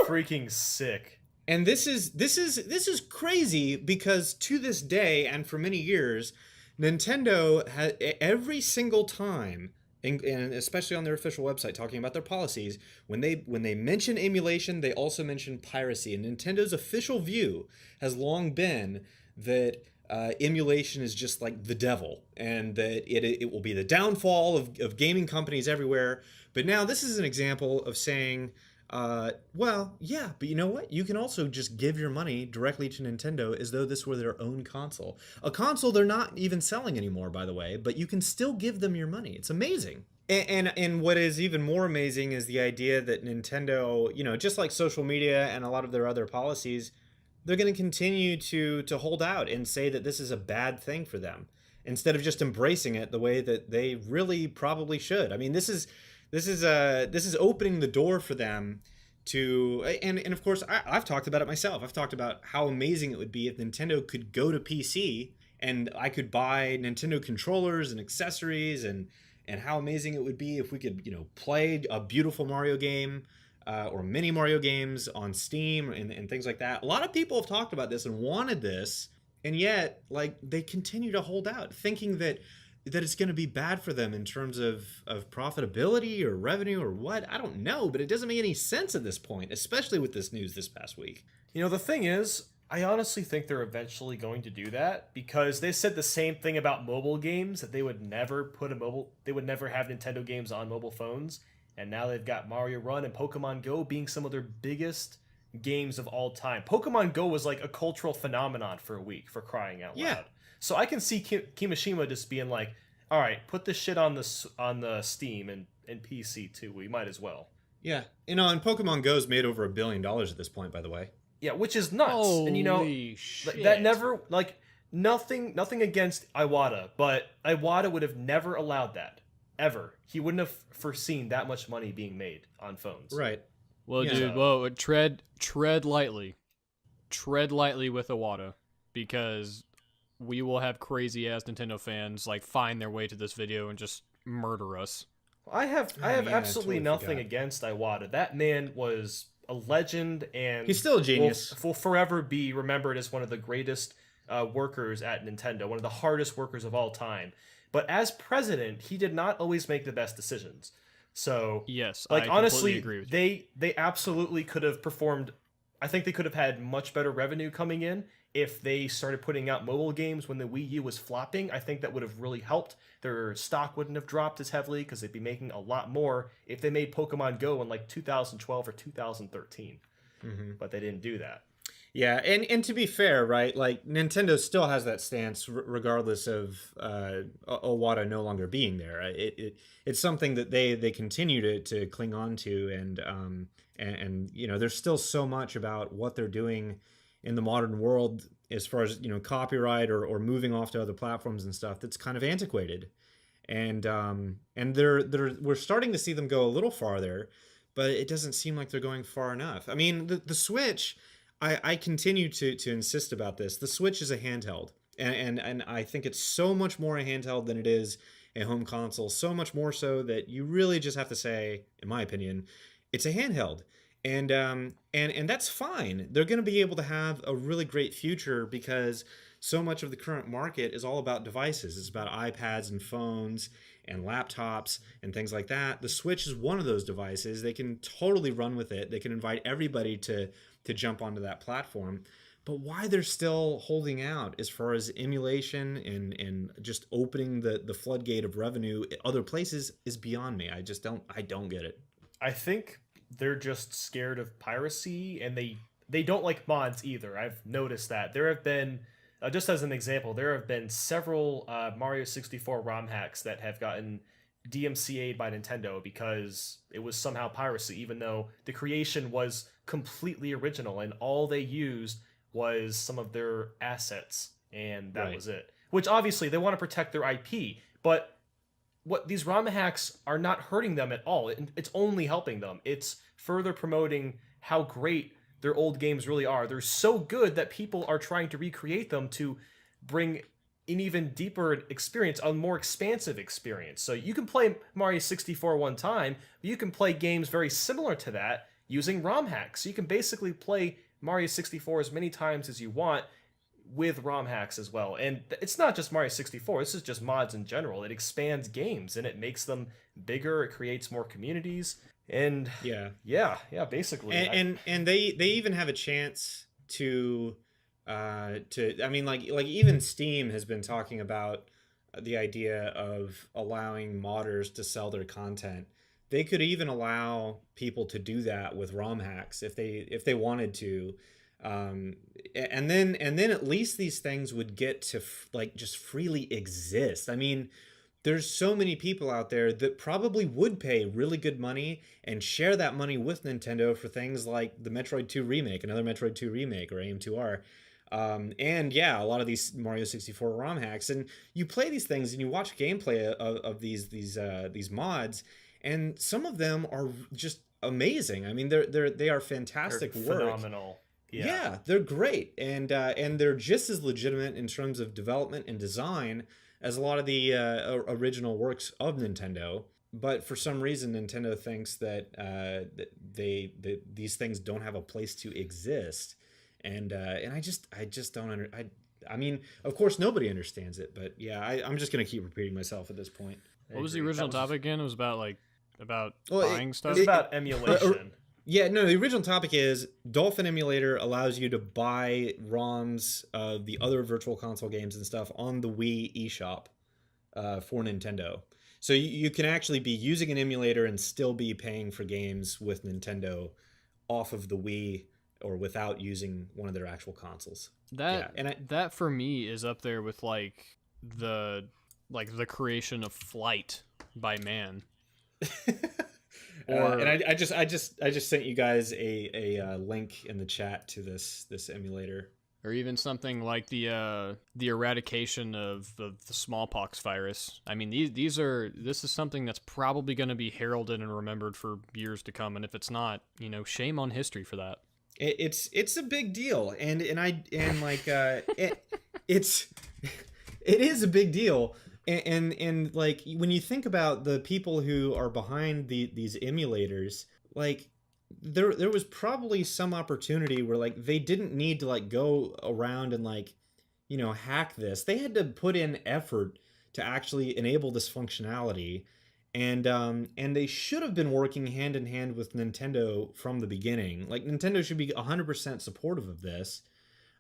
Speaker 2: freaking sick.
Speaker 3: And this is crazy because to this day and for many years, Nintendo has every single time, and especially on their official website talking about their policies, when they mention emulation, they also mention piracy. And Nintendo's official view has long been that emulation is just like the devil, and that it will be the downfall of gaming companies everywhere. But now this is an example of saying, well, yeah, but you know what? You can also just give your money directly to Nintendo as though this were their own console. A console they're not even selling anymore, by the way, but you can still give them your money. It's amazing. And what is even more amazing is the idea that Nintendo, just like social media and a lot of their other policies, they're going to continue to hold out and say that this is a bad thing for them, instead of just embracing it the way that they really probably should. I mean, this is opening the door for them to, and of course I've talked about it myself. I've talked about how amazing it would be if Nintendo could go to PC and I could buy Nintendo controllers and accessories, and how amazing it would be if we could play a beautiful Mario game or mini Mario games on Steam and things like that. A lot of people have talked about this and wanted this, and yet they continue to hold out, thinking that it's going to be bad for them in terms of profitability or revenue or what. I don't know, but it doesn't make any sense at this point, especially with this news this past week.
Speaker 2: The thing is, I honestly think they're eventually going to do that, because they said the same thing about mobile games, that they would never have Nintendo games on mobile phones, and now they've got Mario Run and Pokemon Go being some of their biggest games of all time. Pokemon Go was like a cultural phenomenon for a week, for crying out loud.
Speaker 3: Yeah.
Speaker 2: So I can see Kimishima just being like, all right, put this shit on the Steam and PC too. We might as well.
Speaker 3: Yeah. And Pokemon Go's made over $1 billion at this point, by the way.
Speaker 2: Yeah, which is nuts.
Speaker 1: Holy
Speaker 2: and
Speaker 1: shit.
Speaker 2: that never, nothing against Iwata, but Iwata would have never allowed that. Ever. He wouldn't have foreseen that much money being made on phones.
Speaker 3: Right.
Speaker 1: Well,
Speaker 3: Yeah.
Speaker 1: dude, well, tread lightly. Tread lightly with Iwata, because we will have crazy ass Nintendo fans find their way to this video and just murder us.
Speaker 2: I have
Speaker 3: yeah,
Speaker 2: absolutely
Speaker 3: I totally
Speaker 2: nothing
Speaker 3: forgot.
Speaker 2: against Iwata. That man was a legend, and
Speaker 3: He's still a genius.
Speaker 2: Will forever be remembered as one of the greatest workers at Nintendo, one of the hardest workers of all time. But as president, he did not always make the best decisions. So
Speaker 1: Yes, I
Speaker 2: honestly,
Speaker 1: completely agree with you.
Speaker 2: they absolutely could have performed. I think they could have had much better revenue coming in if they started putting out mobile games when the Wii U was flopping. I think that would have really helped. Their stock wouldn't have dropped as heavily, because they'd be making a lot more if they made Pokemon Go in 2012 or 2013.
Speaker 3: Mm-hmm.
Speaker 2: But they didn't do that.
Speaker 3: Yeah, and to be fair, right, Nintendo still has that stance regardless of Iwata no longer being there. It's something that they continue to cling on to, and there's still so much about what they're doing in the modern world as far as copyright or moving off to other platforms and stuff that's kind of antiquated, and we're starting to see them go a little farther, but it doesn't seem like they're going far enough. I mean, the Switch, I continue to insist about this. The Switch is a handheld, and I think it's so much more a handheld than it is a home console. So much more so that you really just have to say, in my opinion, it's a handheld. And that's fine. They're going to be able to have a really great future because so much of the current market is all about devices. It's about iPads and phones and laptops and things like that. The Switch is one of those devices. They can totally run with it. They can invite everybody to jump onto that platform. But why they're still holding out as far as emulation and just opening the floodgate of revenue at other places is beyond me. I don't get it.
Speaker 2: I think they're just scared of piracy, and they don't like mods either. I've noticed that. There have been, just as an example, there have been several Mario 64 ROM hacks that have gotten DMCA'd by Nintendo because it was somehow piracy, even though the creation was completely original and all they used was some of their assets, and that was it. Which obviously they want to protect their IP, but what these ROM hacks are not hurting them at all. It's only helping them. It's further promoting how great their old games really are. They're so good that people are trying to recreate them to bring an even deeper experience, a more expansive experience. So you can play Mario 64 one time, but you can play games very similar to that using ROM hacks. So you can basically play Mario 64 as many times as you want with ROM hacks as well. And it's not just Mario 64, this is just mods in general. It expands games and it makes them bigger, it creates more communities. And yeah, basically.
Speaker 3: And they even have a chance to I mean, like even Steam has been talking about the idea of allowing modders to sell their content. They could even allow people to do that with ROM hacks if they wanted to. And then at least these things would get to just freely exist. I mean, there's so many people out there that probably would pay really good money and share that money with Nintendo for things like the Metroid 2 remake, another Metroid 2 remake, or AM2R. And yeah, a lot of these Mario 64 ROM hacks, and you play these things and you watch gameplay of these mods, and some of them are just amazing. I mean, they are fantastic work.
Speaker 2: Phenomenal.
Speaker 3: Yeah, they're great, and they're just as legitimate in terms of development and design as a lot of the original works of Nintendo. But for some reason, Nintendo thinks that these things don't have a place to exist, and I just don't I mean, of course, nobody understands it, but yeah, I'm just gonna keep repeating myself at this point.
Speaker 1: What was the original topic again? It was about buying stuff.
Speaker 2: It's about emulation.
Speaker 3: Yeah, no, the original topic is Dolphin Emulator allows you to buy ROMs of the other Virtual Console games and stuff on the Wii eShop for Nintendo. So you can actually be using an emulator and still be paying for games with Nintendo off of the Wii or without using one of their actual consoles.
Speaker 1: That for me is up there with the creation of Flight by man.
Speaker 3: And I just sent you guys a link in the chat to this emulator,
Speaker 1: or even something like the eradication of the smallpox virus. I mean, this is something that's probably going to be heralded and remembered for years to come, and if it's not, shame on history for that.
Speaker 3: It's a big deal, and it is a big deal. And like when you think about the people who are behind these emulators, like there was probably some opportunity where they didn't need to go around and hack this. They had to put in effort to actually enable this functionality, and they should have been working hand in hand with Nintendo from the beginning. Nintendo should be 100% supportive of this.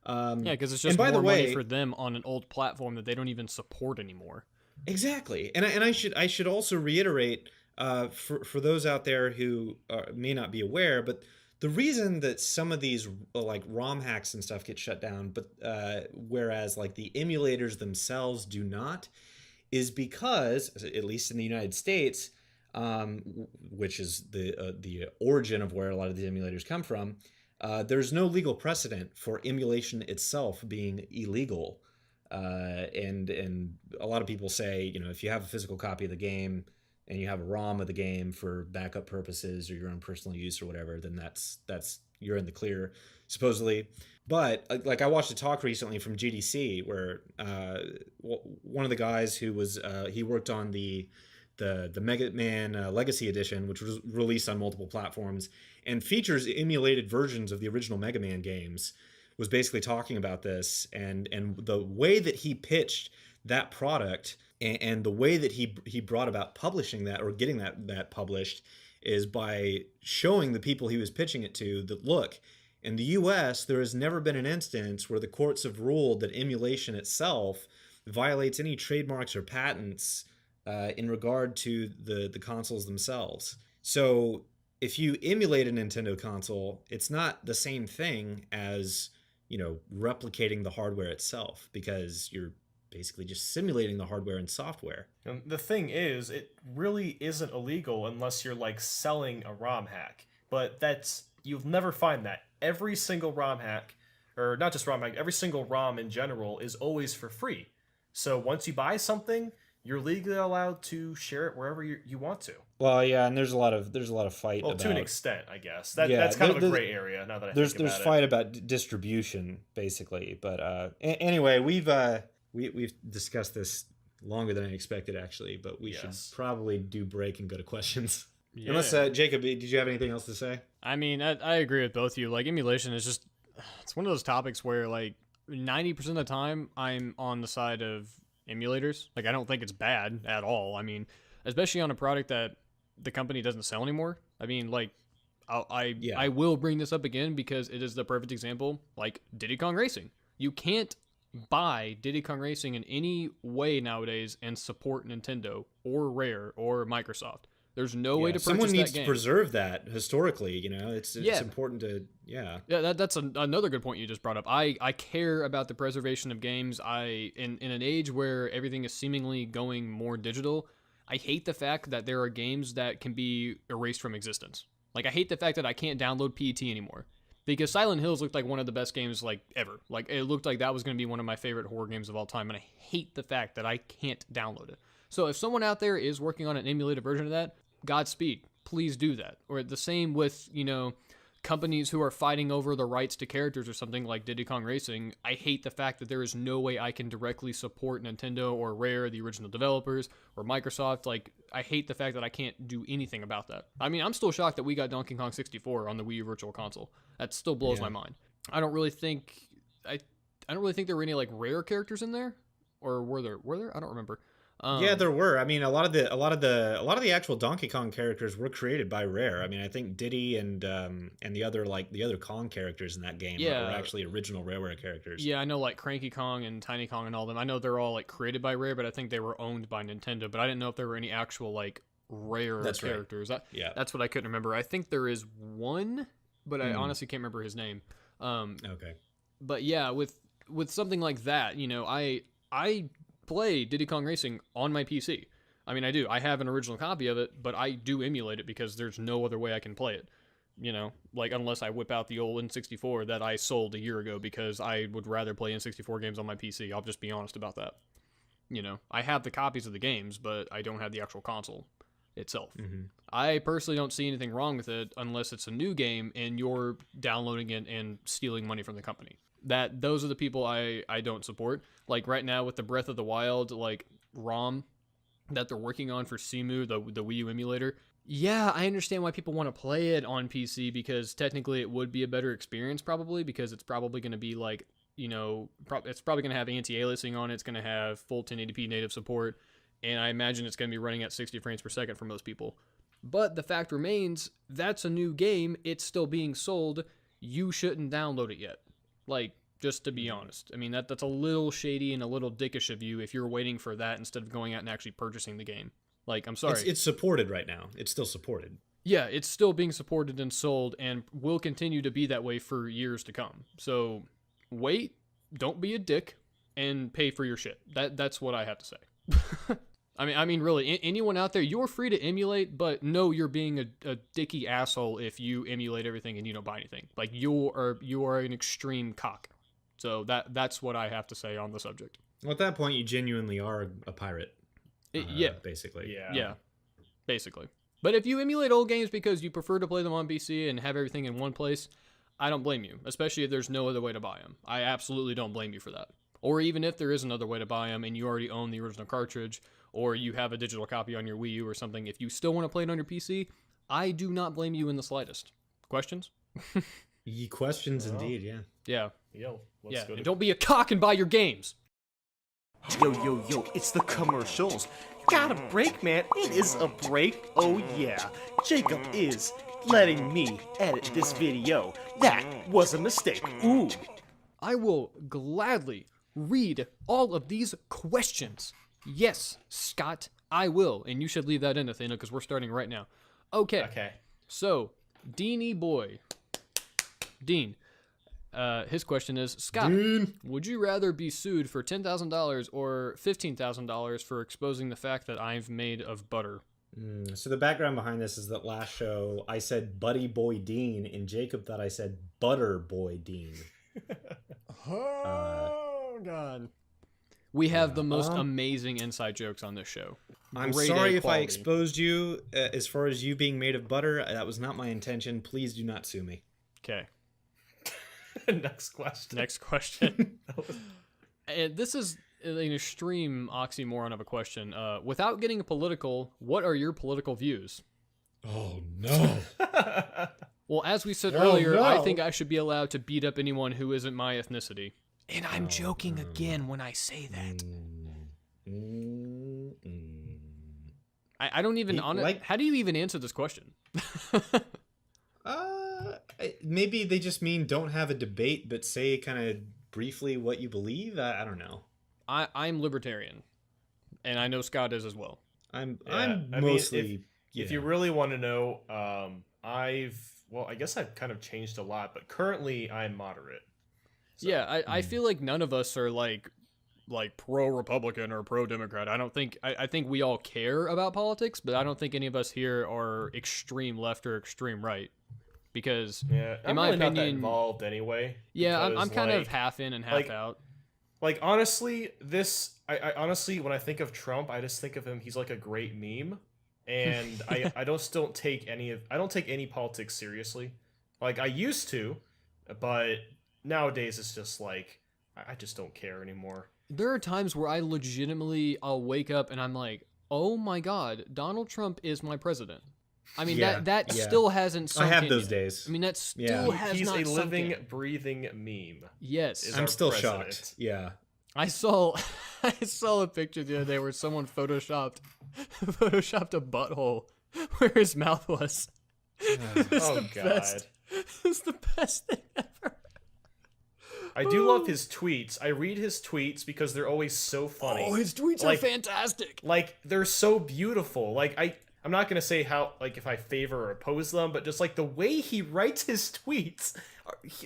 Speaker 1: Yeah, because it's just more money for them on an old platform that they don't even support anymore.
Speaker 3: Exactly, and I should also reiterate for those out there who may not be aware, but the reason that some of these ROM hacks and stuff get shut down, but whereas the emulators themselves do not, is because, at least in the United States, which is the origin of where a lot of the emulators come from. There's no legal precedent for emulation itself being illegal. And a lot of people say, if you have a physical copy of the game, and you have a ROM of the game for backup purposes or your own personal use or whatever, then that's you're in the clear, supposedly. But like I watched a talk recently from GDC where one of the guys who was he worked on the Mega Man Legacy Edition, which was released on multiple platforms and features emulated versions of the original Mega Man games, was basically talking about this and the way that he pitched that product and the way that he brought about publishing that or getting that published is by showing the people he was pitching it to that, look, in the US, there has never been an instance where the courts have ruled that emulation itself violates any trademarks or patents in regard to the consoles themselves. So if you emulate a Nintendo console, it's not the same thing as, replicating the hardware itself, because you're basically just simulating the hardware and software.
Speaker 2: And the thing is, it really isn't illegal unless you're like selling a ROM hack. But you'll never find that. Every single ROM hack, or not just ROM hack, every single ROM in general is always for free. So once you buy something, you're legally allowed to share it wherever you want to.
Speaker 3: Well, yeah, and there's a lot of fight about,
Speaker 2: to an extent, I guess. That's kind of a gray area now that I think about it.
Speaker 3: There's fight about distribution, basically. But anyway, we've discussed this longer than I expected, actually. But we should probably do break and go to questions. Yeah. Unless Jacob, did you have anything else to say?
Speaker 1: I mean, I agree with both of you. Like, emulation is just, it's one of those topics where like 90% of the time I'm on the side of emulators. Like, I don't think it's bad at all. I mean, especially on a product that the company doesn't sell anymore. I mean, like, I will bring this up again because it is the perfect example. Like Diddy Kong Racing, you can't buy Diddy Kong Racing in any way nowadays and support Nintendo or Rare or Microsoft. There's no way to purchase that game.
Speaker 3: Someone needs to preserve that historically, it's important to, Yeah,
Speaker 1: that's another good point you just brought up. I care about the preservation of games. In an age where everything is seemingly going more digital, I hate the fact that there are games that can be erased from existence. Like, I hate the fact that I can't download PET anymore. Because Silent Hills looked like one of the best games, like, ever. Like, it looked like that was going to be one of my favorite horror games of all time, and I hate the fact that I can't download it. So if someone out there is working on an emulated version of that, Godspeed. Please do that. Or the same with, companies who are fighting over the rights to characters or something like Diddy Kong Racing. I hate the fact that there is no way I can directly support Nintendo or Rare, the original developers, or Microsoft. Like, I hate the fact that I can't do anything about that. I mean, I'm still shocked that we got Donkey Kong 64 on the Wii U Virtual Console. That still blows my mind. I don't really think there were any like Rare characters in there, or were there? I don't remember.
Speaker 3: Yeah, there were. I mean, a lot of the actual Donkey Kong characters were created by Rare. I mean, I think Diddy and the other Kong characters in that game were actually original Rareware characters.
Speaker 1: Yeah, I know, like Cranky Kong and Tiny Kong and all them. I know they're all like created by Rare, but I think they were owned by Nintendo. But I didn't know if there were any actual like Rare characters.
Speaker 3: Right.
Speaker 1: That's what I couldn't remember. I think there is one, but I honestly can't remember his name.
Speaker 3: Okay.
Speaker 1: But yeah, with something like that, I play Diddy Kong Racing on my PC. I mean, I do. I have an original copy of it, but I do emulate it because there's no other way I can play it. Like, unless I whip out the old N64 that I sold a year ago because I would rather play N64 games on my PC. I'll just be honest about that. I have the copies of the games, but I don't have the actual console itself. Mm-hmm. I personally don't see anything wrong with it unless it's a new game and you're downloading it and stealing money from the company. Those are the people I don't support. Like right now with the Breath of the Wild like ROM that they're working on for Cemu, the Wii U emulator. Yeah, I understand why people want to play it on PC because technically it would be a better experience probably because it's probably going to be like, it's probably going to have anti-aliasing on it. It's going to have full 1080p native support. And I imagine it's going to be running at 60 frames per second for most people. But the fact remains, that's a new game. It's still being sold. You shouldn't download it yet. Like, just to be honest. I mean, that's a little shady and a little dickish of you if you're waiting for that instead of going out and actually purchasing the game. Like, I'm sorry.
Speaker 3: It's supported right now. It's still supported.
Speaker 1: Yeah, it's still being supported and sold and will continue to be that way for years to come. So, wait, don't be a dick, and pay for your shit. That's what I have to say. I mean, really, anyone out there, you're free to emulate, but no, you're being a dicky asshole if you emulate everything and you don't buy anything. Like, you are an extreme cock. So that's what I have to say on the subject.
Speaker 3: Well, at that point, you genuinely are a pirate.
Speaker 1: Yeah.
Speaker 3: Basically.
Speaker 1: Yeah. basically. But if you emulate old games because you prefer to play them on PC and have everything in one place, I don't blame you, especially if there's no other way to buy them. I absolutely don't blame you for that. Or even if there is another way to buy them and you already own the original cartridge, or you have a digital copy on your Wii U or something, if you still want to play it on your PC, I do not blame you in the slightest. Questions?
Speaker 3: Questions indeed, yeah.
Speaker 1: Yeah.
Speaker 2: Yo, let's go.
Speaker 1: And don't be a cock and buy your games.
Speaker 4: Yo, it's the commercials. Got a break, man. It is a break. Oh, yeah. Jacob is letting me edit this video. That was a mistake. Ooh.
Speaker 1: I will gladly read all of these questions. Yes, Scott, I will. And you should leave that in, Nathaniel, because we're starting right now. Okay. So, Deanie Boy. Dean. His question is, Scott, would you rather be sued for $10,000 or $15,000 for exposing the fact that I've made of butter?
Speaker 3: So the background behind this is that last show I said Buddy Boy Dean, and Jacob thought I said Butter Boy Dean.
Speaker 1: Oh, God. We have the most amazing inside jokes on this show.
Speaker 3: I'm
Speaker 1: Grade
Speaker 3: sorry
Speaker 1: A
Speaker 3: if I
Speaker 1: quality.
Speaker 3: exposed you as far as you being made of butter. That was not my intention. Please do not sue me.
Speaker 1: Okay.
Speaker 2: Next question.
Speaker 1: And this is an extreme oxymoron of a question. Without getting political, what are your political views?
Speaker 3: Oh, no.
Speaker 1: Well, as we said
Speaker 3: Oh,
Speaker 1: earlier,
Speaker 3: no.
Speaker 1: I think I should be allowed to beat up anyone who isn't my ethnicity. And I'm joking again when I say that. I don't even... how do you even answer this question?
Speaker 3: Maybe they just mean don't have a debate, but say kind of briefly what you believe. I don't know.
Speaker 1: I'm libertarian, and I know Scott is as well.
Speaker 3: I'm
Speaker 2: I mean,
Speaker 3: mostly.
Speaker 2: if you really want to know, I guess I've kind of changed a lot, but currently I'm moderate. So.
Speaker 1: Yeah, I feel like none of us are like pro-Republican or pro-Democrat. I think we all care about politics, but I don't think any of us here are extreme left or extreme right. Because
Speaker 2: I'm
Speaker 1: my
Speaker 2: really not that
Speaker 1: opinion,
Speaker 2: involved anyway.
Speaker 1: Yeah, I'm
Speaker 2: because,
Speaker 1: kind of half in and half out.
Speaker 2: Like honestly, I honestly, when I think of Trump, I just think of him. He's like a great meme, and I don't take any politics seriously. Like I used to, but nowadays it's just like I just don't care anymore.
Speaker 1: There are times where I'll wake up and I'm like, oh my God, Donald Trump is my president. I mean, that still hasn't sunk
Speaker 3: I have
Speaker 1: in
Speaker 3: those
Speaker 1: yet.
Speaker 3: days.
Speaker 1: I mean, that still has
Speaker 2: He's
Speaker 1: not
Speaker 2: a
Speaker 1: sunk
Speaker 2: living,
Speaker 1: in.
Speaker 2: breathing meme.
Speaker 1: Yes.
Speaker 3: I'm still
Speaker 2: president.
Speaker 3: shocked. Yeah.
Speaker 1: I saw a picture the other day where someone photoshopped a butthole where his mouth was.
Speaker 2: Oh God.
Speaker 1: It's the best thing ever.
Speaker 2: I do love his tweets. I read his tweets because they're always so funny.
Speaker 1: Oh, his tweets are fantastic.
Speaker 2: Like they're so beautiful. Like I'm not gonna say how if I favor or oppose them, but just like the way he writes his tweets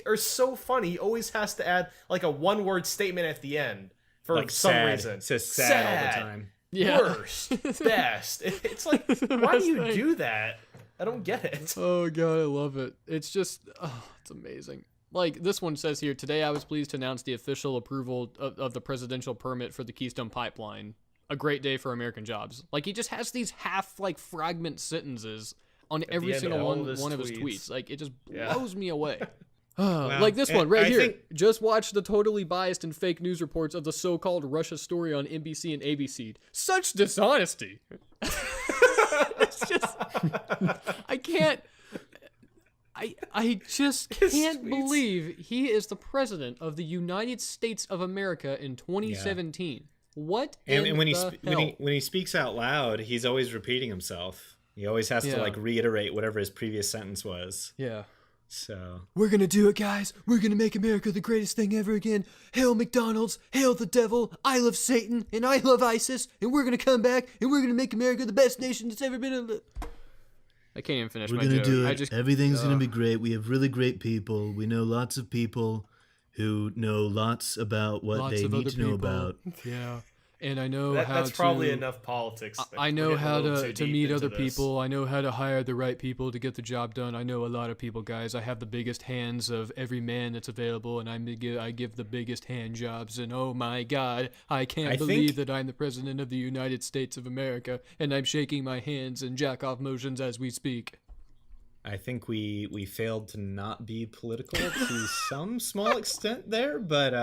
Speaker 2: are so funny. He always has to add like a one-word statement at the end for
Speaker 3: Like
Speaker 2: some
Speaker 3: sad.
Speaker 2: reason.
Speaker 3: It says sad all the time.
Speaker 1: Yeah.
Speaker 2: Worst, best. It's like, why do you do that? I don't get it.
Speaker 1: Oh God, I love it. It's just, it's amazing. Like this one says here, today I was pleased to announce the official approval of the presidential permit for the Keystone Pipeline. A great day for American jobs. Like he just has these fragment sentences on every single one of his tweets. Like it just blows me away.
Speaker 3: Wow.
Speaker 1: Like this one right
Speaker 3: I
Speaker 1: here.
Speaker 3: think-
Speaker 1: Just watch the totally biased and fake news reports of the so-called Russia story on NBC and ABC. Such dishonesty. It's just, I can't. I just can't believe he is the president of the United States of America in 2017. What?
Speaker 3: And when
Speaker 1: hell?
Speaker 3: when he speaks out loud, he's always repeating himself. He always has to like reiterate whatever his previous sentence was.
Speaker 1: Yeah.
Speaker 3: So
Speaker 1: We're gonna do it, guys. We're gonna make America the greatest thing ever again. Hail McDonald's, hail the devil, I love Satan, and I love ISIS, and we're gonna come back, and we're gonna make America the best nation that's ever been. I can't even finish
Speaker 5: We're
Speaker 1: my
Speaker 5: gonna
Speaker 1: joke.
Speaker 5: do it. Everything's gonna be great. We have really great people. We know lots of people who know lots about what they need to know about.
Speaker 1: Yeah. and I know
Speaker 2: That's probably enough politics.
Speaker 1: I
Speaker 2: We're
Speaker 1: know
Speaker 2: getting a
Speaker 1: how
Speaker 2: little
Speaker 1: to
Speaker 2: too deep
Speaker 1: meet
Speaker 2: into
Speaker 1: other
Speaker 2: this.
Speaker 1: people. I know how to hire the right people to get the job done. I know a lot of people, guys. I have the biggest hands of every man that's available, and I give the biggest hand jobs. And oh my God, I can't believe that I'm the president of the United States of America, and I'm shaking my hands and jack off motions as we speak.
Speaker 3: I think we failed to not be political to some small extent there, but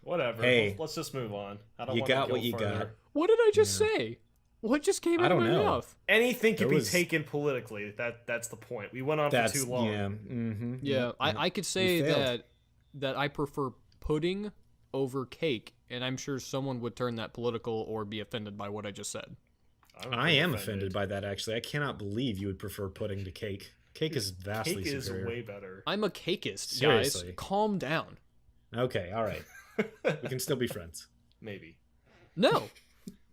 Speaker 2: Whatever.
Speaker 3: Hey,
Speaker 2: Let's just move on. I don't
Speaker 3: you
Speaker 2: want to
Speaker 3: got
Speaker 2: go
Speaker 3: what you
Speaker 2: further.
Speaker 3: got.
Speaker 1: What did I just say? What just came
Speaker 3: I
Speaker 1: out of
Speaker 3: don't
Speaker 1: my
Speaker 3: know.
Speaker 1: mouth?
Speaker 2: Anything can
Speaker 3: There
Speaker 2: be
Speaker 3: was-
Speaker 2: taken politically. That's the point. We went on
Speaker 3: That's
Speaker 2: for too long.
Speaker 3: yeah. Mm-hmm,
Speaker 1: Yeah, I could say
Speaker 3: You failed.
Speaker 1: that I prefer pudding over cake, and I'm sure someone would turn that political or be offended by what I just said.
Speaker 3: I am offended by that, actually. I cannot believe you would prefer pudding to cake. Cake is vastly
Speaker 2: Cake is
Speaker 3: superior.
Speaker 2: way better.
Speaker 1: I'm a cakeist,
Speaker 3: Seriously.
Speaker 1: guys. Calm down.
Speaker 3: Okay, all right. We can still be friends.
Speaker 2: Maybe.
Speaker 1: No.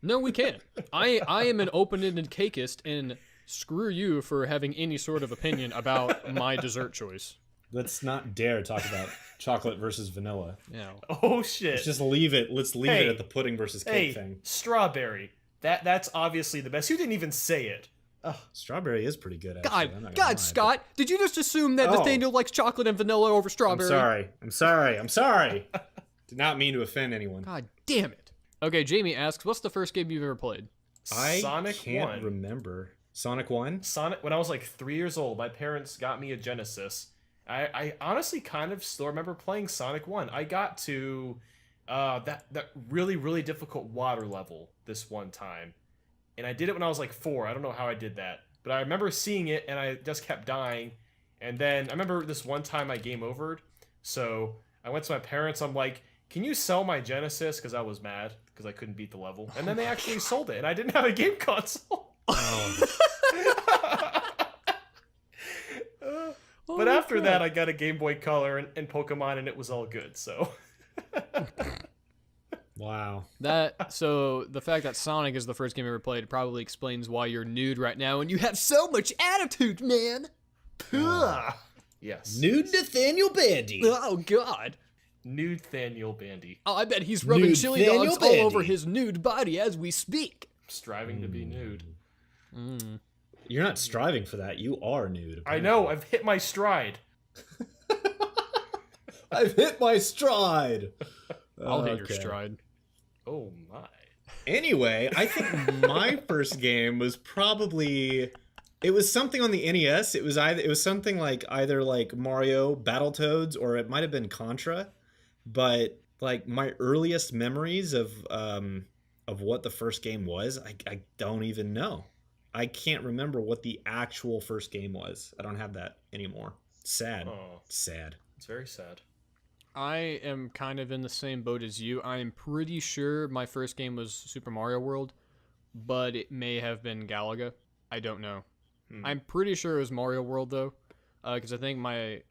Speaker 1: No, we can't. I am an open-ended cakeist, and screw you for having any sort of opinion about my dessert choice.
Speaker 3: Let's not dare talk about chocolate versus vanilla.
Speaker 1: Yeah.
Speaker 2: Oh shit.
Speaker 3: Let's just leave it. Let's leave
Speaker 2: Hey.
Speaker 3: it at the pudding versus
Speaker 2: Hey,
Speaker 3: cake thing.
Speaker 2: strawberry. That's obviously the best. You didn't even say it.
Speaker 3: Strawberry is pretty good, actually.
Speaker 1: God,
Speaker 3: I'm not gonna
Speaker 1: God,
Speaker 3: lie,
Speaker 1: Scott, did you just assume that
Speaker 3: Oh.
Speaker 1: Nathaniel likes chocolate and vanilla over
Speaker 3: but-
Speaker 1: strawberry?
Speaker 3: I'm sorry. Did not mean to offend anyone.
Speaker 1: God damn it. Okay, Jamie asks, what's the first game you've ever played?
Speaker 3: I
Speaker 2: Sonic
Speaker 3: can't
Speaker 2: 1.
Speaker 3: remember. Sonic 1?
Speaker 2: Sonic. When I was like 3 years old, my parents got me a Genesis. I honestly kind of still remember playing Sonic 1. I got to that really, really difficult water level this one time. And I did it when I was like 4. I don't know how I did that. But I remember seeing it, and I just kept dying. And then I remember this one time I game overed. So I went to my parents. I'm like, can you sell my Genesis? Because I was mad because I couldn't beat the level. And then they actually sold it, and I didn't have a game console. But after that, I got a Game Boy Color and Pokemon, and it was all good. So
Speaker 3: Wow.
Speaker 1: So the fact that Sonic is the first game I ever played probably explains why you're nude right now and you have so much attitude, man.
Speaker 2: yes,
Speaker 3: Nude Nathaniel Bandy.
Speaker 1: Oh, God.
Speaker 2: nude Nathaniel Bandy,
Speaker 1: Oh, I bet he's rubbing
Speaker 3: Nude
Speaker 1: chili
Speaker 3: Nathaniel
Speaker 1: dogs all over
Speaker 3: Bandy.
Speaker 1: his nude body as we speak.
Speaker 2: striving to be nude.
Speaker 3: You're not striving for that. You are nude.
Speaker 2: I know. I've hit my stride.
Speaker 3: I've hit my stride.
Speaker 1: I'll hit your
Speaker 3: Okay.
Speaker 1: stride.
Speaker 2: Oh my.
Speaker 3: Anyway, I think my first game was probably it was something on the NES. It was something like either like Mario, Battletoads, or it might have been Contra. But like my earliest memories of what the first game was, I don't even know. I can't remember what the actual first game was. I don't have that anymore. Sad.
Speaker 2: Oh,
Speaker 3: Sad.
Speaker 2: it's very sad.
Speaker 1: I am kind of in the same boat as you. I'm pretty sure my first game was Super Mario World, but it may have been Galaga. I don't know. I'm pretty sure it was Mario World though, because I think my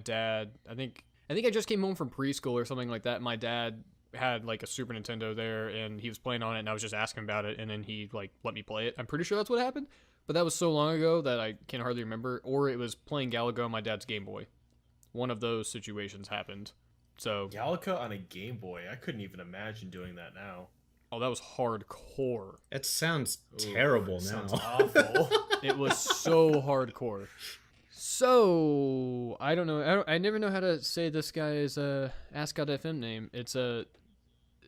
Speaker 1: dad. I think I just came home from preschool or something like that. My dad had like a Super Nintendo there, and he was playing on it, and I was just asking about it, and then he like let me play it. I'm pretty sure that's what happened, but that was so long ago that I can hardly remember. Or it was playing Galaga on my dad's Game Boy. One of those situations happened. So,
Speaker 2: Galaga on a Game Boy. I couldn't even imagine doing that now.
Speaker 1: oh, that was hardcore.
Speaker 3: It sounds terrible now.
Speaker 2: Sounds awful.
Speaker 1: It was so hardcore. So, I don't know. I never know how to say this guy's Ascot FM name. It's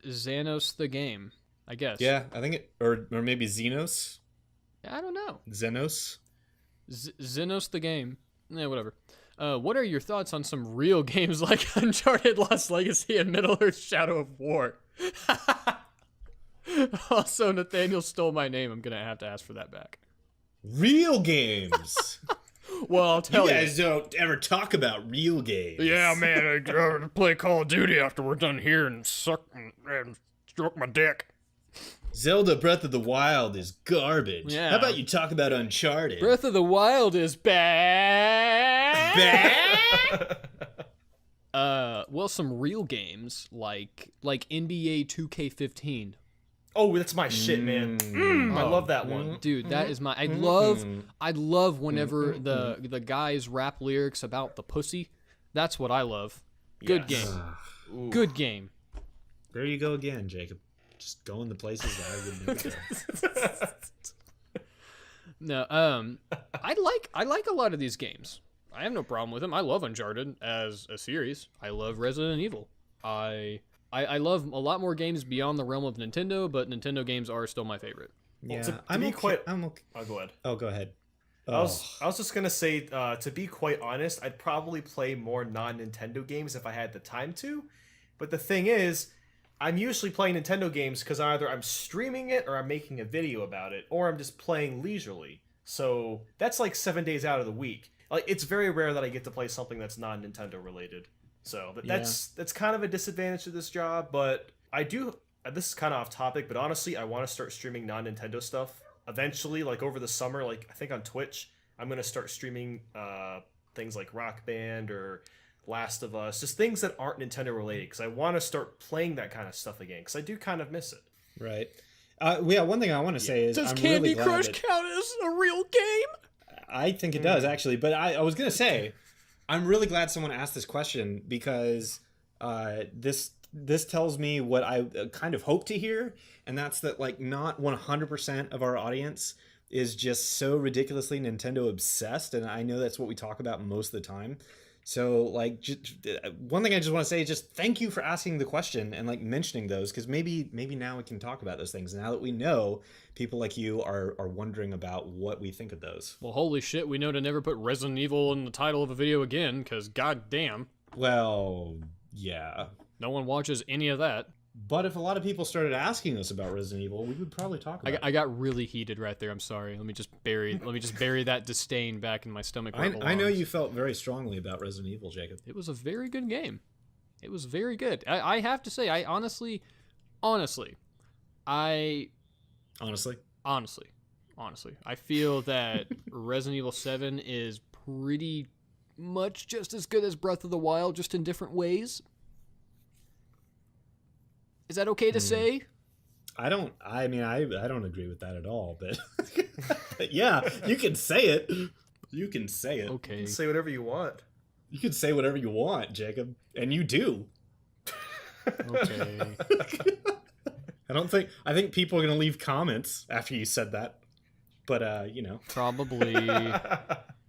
Speaker 1: Xanos the Game, I guess.
Speaker 3: Yeah, I think it, or maybe Xenos.
Speaker 1: I don't know.
Speaker 3: Xenos.
Speaker 1: Xenos the Game. Yeah, whatever. What are your thoughts on some real games like Uncharted Lost Legacy and Middle-earth Shadow of War? Also, Nathaniel stole my name. I'm going to have to ask for that back.
Speaker 3: Real games.
Speaker 1: Well, I'll tell
Speaker 3: You
Speaker 1: you.
Speaker 3: guys don't ever talk about real games.
Speaker 1: Yeah, man, I gotta play Call of Duty after we're done here and stroke my dick.
Speaker 3: Zelda Breath of the Wild is garbage.
Speaker 1: Yeah.
Speaker 3: How about you talk about Uncharted?
Speaker 1: Breath of the Wild is bad. Well, some real games like NBA 2K15.
Speaker 2: Oh, that's my shit, man. I love that one.
Speaker 1: Dude, that is my. I love whenever the guys rap lyrics about the pussy. That's what I love. Good
Speaker 2: Yes.
Speaker 1: game. Good game.
Speaker 3: There you go again, Jacob. just going the places that I wouldn't go.
Speaker 1: No, I like a lot of these games. I have no problem with them. I love Uncharted as a series. I love Resident Evil. I love a lot more games beyond the realm of Nintendo, but Nintendo games are still my favorite.
Speaker 3: Yeah,
Speaker 2: to
Speaker 3: I'm
Speaker 2: be
Speaker 3: okay.
Speaker 2: quite.
Speaker 3: I'm okay.
Speaker 2: Oh, go ahead.
Speaker 3: Oh, go ahead.
Speaker 2: I was just gonna say, to be quite honest, I'd probably play more non-Nintendo games if I had the time to. But the thing is, I'm usually playing Nintendo games because either I'm streaming it or I'm making a video about it, or I'm just playing leisurely. So that's like 7 days out of the week. Like, it's very rare that I get to play something that's non-Nintendo related. So that's kind of a disadvantage to this job. But I do. This is kind of off topic, but honestly, I want to start streaming non-Nintendo stuff eventually. Like over the summer, like I think on Twitch, I'm gonna start streaming things like Rock Band or Last of Us, just things that aren't Nintendo related, because I want to start playing that kind of stuff again, because I do kind of miss it.
Speaker 3: Right. Yeah, one thing I want to say is
Speaker 1: Does
Speaker 3: I'm
Speaker 1: Candy
Speaker 3: really glad
Speaker 1: Crush
Speaker 3: that,
Speaker 1: count as a real game?
Speaker 3: I think it does, actually. But I was going to say, I'm really glad someone asked this question, because this tells me what I kind of hope to hear, and that's that, like, not 100% of our audience is just so ridiculously Nintendo obsessed, and I know that's what we talk about most of the time. So, like, one thing I just want to say is just thank you for asking the question and, like, mentioning those, because maybe now we can talk about those things. Now that we know people like you are wondering about what we think of those.
Speaker 1: Well, holy shit, we know to never put Resident Evil in the title of a video again, because goddamn.
Speaker 3: Well, yeah.
Speaker 1: No one watches any of that.
Speaker 3: But if a lot of people started asking us about Resident Evil, we would probably talk about it.
Speaker 1: I got really heated right there. I'm sorry. Let me just bury that disdain back in my stomach. Where it
Speaker 3: I know
Speaker 1: belongs.
Speaker 3: you felt very strongly about Resident Evil, Jacob.
Speaker 1: It was a very good game. It was very good. I have to say, I honestly, I feel that Resident Evil 7 is pretty much just as good as Breath of the Wild, just in different ways. Is that okay to say?
Speaker 3: I don't agree with that at all, but, but yeah, you can say it. You can say it.
Speaker 1: Okay.
Speaker 2: You can say whatever you want.
Speaker 3: You can say whatever you want, Jacob, and you do.
Speaker 1: Okay.
Speaker 3: I think people are going to leave comments after you said that. But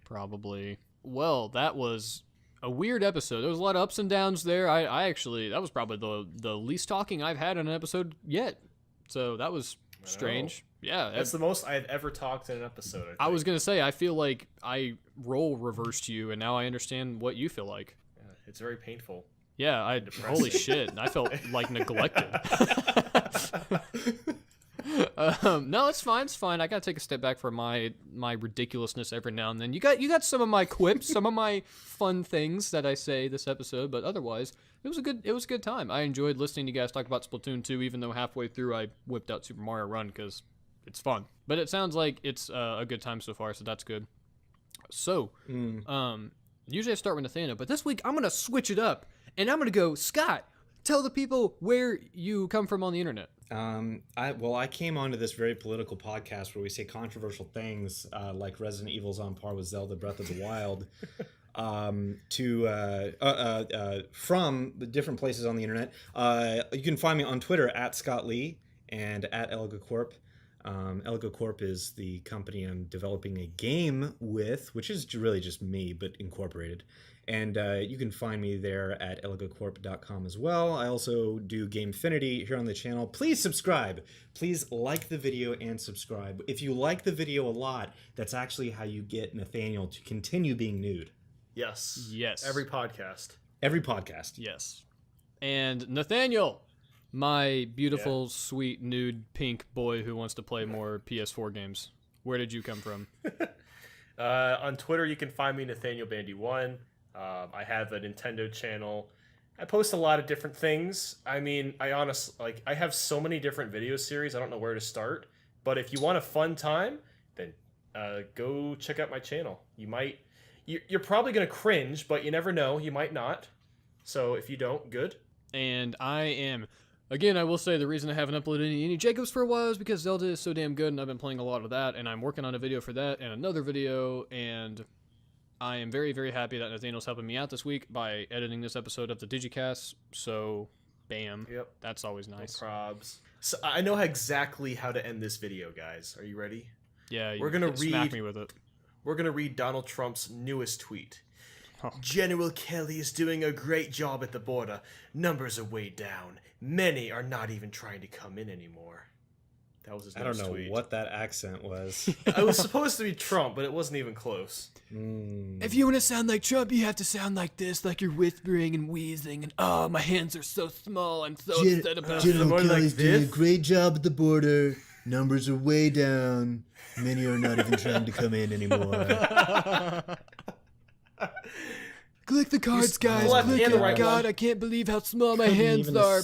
Speaker 1: Probably. Well, that was a weird episode. There was a lot of ups and downs there. I actually, that was probably the least talking I've had in an episode yet. So that was strange. Yeah.
Speaker 2: That's the most I've ever talked in an episode.
Speaker 1: I was going to say, I feel like I role reversed you, and now I understand what you feel like.
Speaker 2: Yeah, it's very painful.
Speaker 1: Yeah, holy shit. I felt like neglected. No, it's fine. It's fine. I gotta take a step back from my ridiculousness every now and then. You got some of my quips, some of my fun things that I say this episode, but otherwise, it was a good time. I enjoyed listening to you guys talk about Splatoon 2, even though halfway through I whipped out Super Mario Run because it's fun. But it sounds like it's a good time so far, so that's good. So, usually I start with Nathaniel, but this week I'm gonna switch it up, and I'm gonna go, Scott. Tell the people where you come from on the internet.
Speaker 3: I came onto this very political podcast where we say controversial things, like Resident Evil's on par with Zelda Breath of the Wild, from the different places on the internet. You can find me on Twitter at Scott Lee and at ElgaCorp. ElgaCorp is the company I'm developing a game with, which is really just me, but incorporated. And you can find me there at elgacorp.com as well. I also do Gamefinity here on the channel. Please subscribe. Please like the video and subscribe. If you like the video a lot, that's actually how you get Nathaniel to continue being nude.
Speaker 2: Yes.
Speaker 1: Yes.
Speaker 2: Every podcast.
Speaker 3: Every podcast.
Speaker 1: Yes. And Nathaniel, my beautiful, sweet, nude, pink boy who wants to play more PS4 games. Where did you come from?
Speaker 2: On Twitter, you can find me NathanielBandy1. I have a Nintendo channel. I post a lot of different things. I mean, I have so many different video series, I don't know where to start. But if you want a fun time, then go check out my channel. You're probably going to cringe, but you never know. You might not. So if you don't, good.
Speaker 1: And I am... Again, I will say the reason I haven't uploaded any Jacobs for a while is because Zelda is so damn good, and I've been playing a lot of that, and I'm working on a video for that, and another video, and I am very, very happy that Nathaniel's helping me out this week by editing this episode of the Digicast, so bam.
Speaker 2: Yep.
Speaker 1: That's always nice.
Speaker 2: No probs. So I know exactly how to end this video, guys. Are you ready?
Speaker 1: Yeah,
Speaker 2: We're gonna
Speaker 1: smack
Speaker 2: read-
Speaker 1: me with it.
Speaker 2: We're gonna read Donald Trump's newest tweet.
Speaker 1: Oh.
Speaker 2: General Kelly is doing a great job at the border. Numbers are way down. Many are not even trying to come in anymore. That was his
Speaker 3: I don't
Speaker 2: newest
Speaker 3: know
Speaker 2: tweet.
Speaker 3: what that accent was.
Speaker 2: It was supposed to be Trump, but it wasn't even close.
Speaker 1: If you want to sound like Trump, you have to sound like this, like you're whispering and wheezing, and oh, my hands are so small. I'm so upset about it.
Speaker 5: General
Speaker 2: More like
Speaker 5: Kelly's doing a
Speaker 2: this?
Speaker 5: great job at the border. Numbers are way down. Many are not even trying to come in anymore.
Speaker 1: Click the cards, guys.
Speaker 2: left
Speaker 1: Click
Speaker 2: and the
Speaker 1: it.
Speaker 2: right
Speaker 1: God,
Speaker 2: one.
Speaker 1: I can't believe how small my
Speaker 3: Couldn't
Speaker 1: hands
Speaker 3: even
Speaker 1: are.